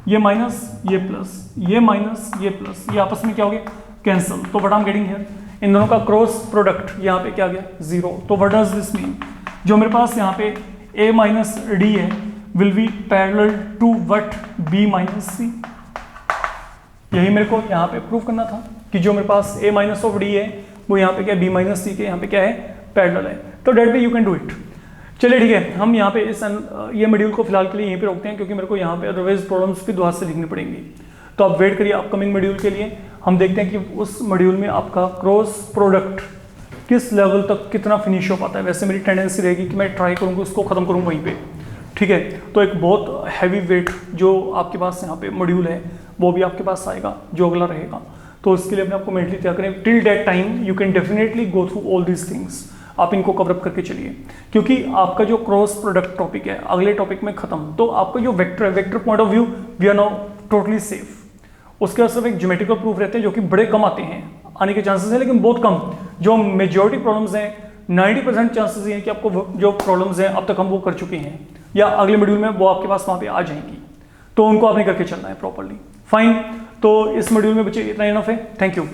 ये माइनस ये प्लस, ये माइनस ये प्लस, ये आपस में क्या हो गया कैंसिल। तो what I am getting here, इन दोनों का क्रॉस प्रोडक्ट यहाँ पे क्या गया 0। तो व्हाट डज दिस मीन, जो मेरे पास यहाँ पे a माइनस डी है will be parallel to what b minus C. यही मेरे को यहाँ पे प्रूव करना था कि जो मेरे पास a माइनस ऑफ डी है वो यहाँ पे क्या b माइनस सी के यहाँ पे क्या है पैरेलल है। तो डेट पे यू कैन डू इट। चलिए ठीक है, हम यहाँ पे इस ये मॉड्यूल को फिलहाल के लिए यहीं पे रोकते हैं क्योंकि मेरे को यहाँ पे अदरवाइज प्रॉब्लम्स भी दोबारा से लिखनी पड़ेंगी। तो आप वेट करिए अपकमिंग मॉड्यूल के लिए, हम देखते हैं कि उस मॉड्यूल में आपका क्रॉस प्रोडक्ट किस लेवल तक कितना फिनिश हो पाता है। वैसे मेरी टेंडेंसी रहेगी कि मैं ट्राई करूँगा उसको ख़त्म करूँ वहीं पे, ठीक है। तो एक बहुत हैवी वेट जो आपके पास यहाँ पे मॉड्यूल है वो भी आपके पास आएगा जो अगला रहेगा। तो इसके लिए अपने आपको मेंटली तैयार करें। Till that time you can definitely go through all these things, आप इनको कवर अप करके चलिए क्योंकि आपका जो क्रॉस प्रोडक्ट टॉपिक है अगले टॉपिक में खत्म। तो आपका जो वेक्टर है, vector point of view we are now totally safe. उसके बाद सिर्फ एक ज्योमेट्रिकल प्रूफ रहते हैं जो कि बड़े कम आते हैं, आने के चांसेस है लेकिन बहुत कम, जो मेजॉरिटी प्रॉब्लम्स हैं 90% चांसेस ये हैं कि आपको जो प्रॉब्लम्स हैं अब तक हम वो कर चुके हैं या अगले मॉड्यूल में वो आपके पास वहाँ पे आ जाएंगी, तो उनको आपने करके चलना है प्रॉपरली। फाइन, तो इस मॉड्यूल में बच्चे इतना इनफ है। Thank you.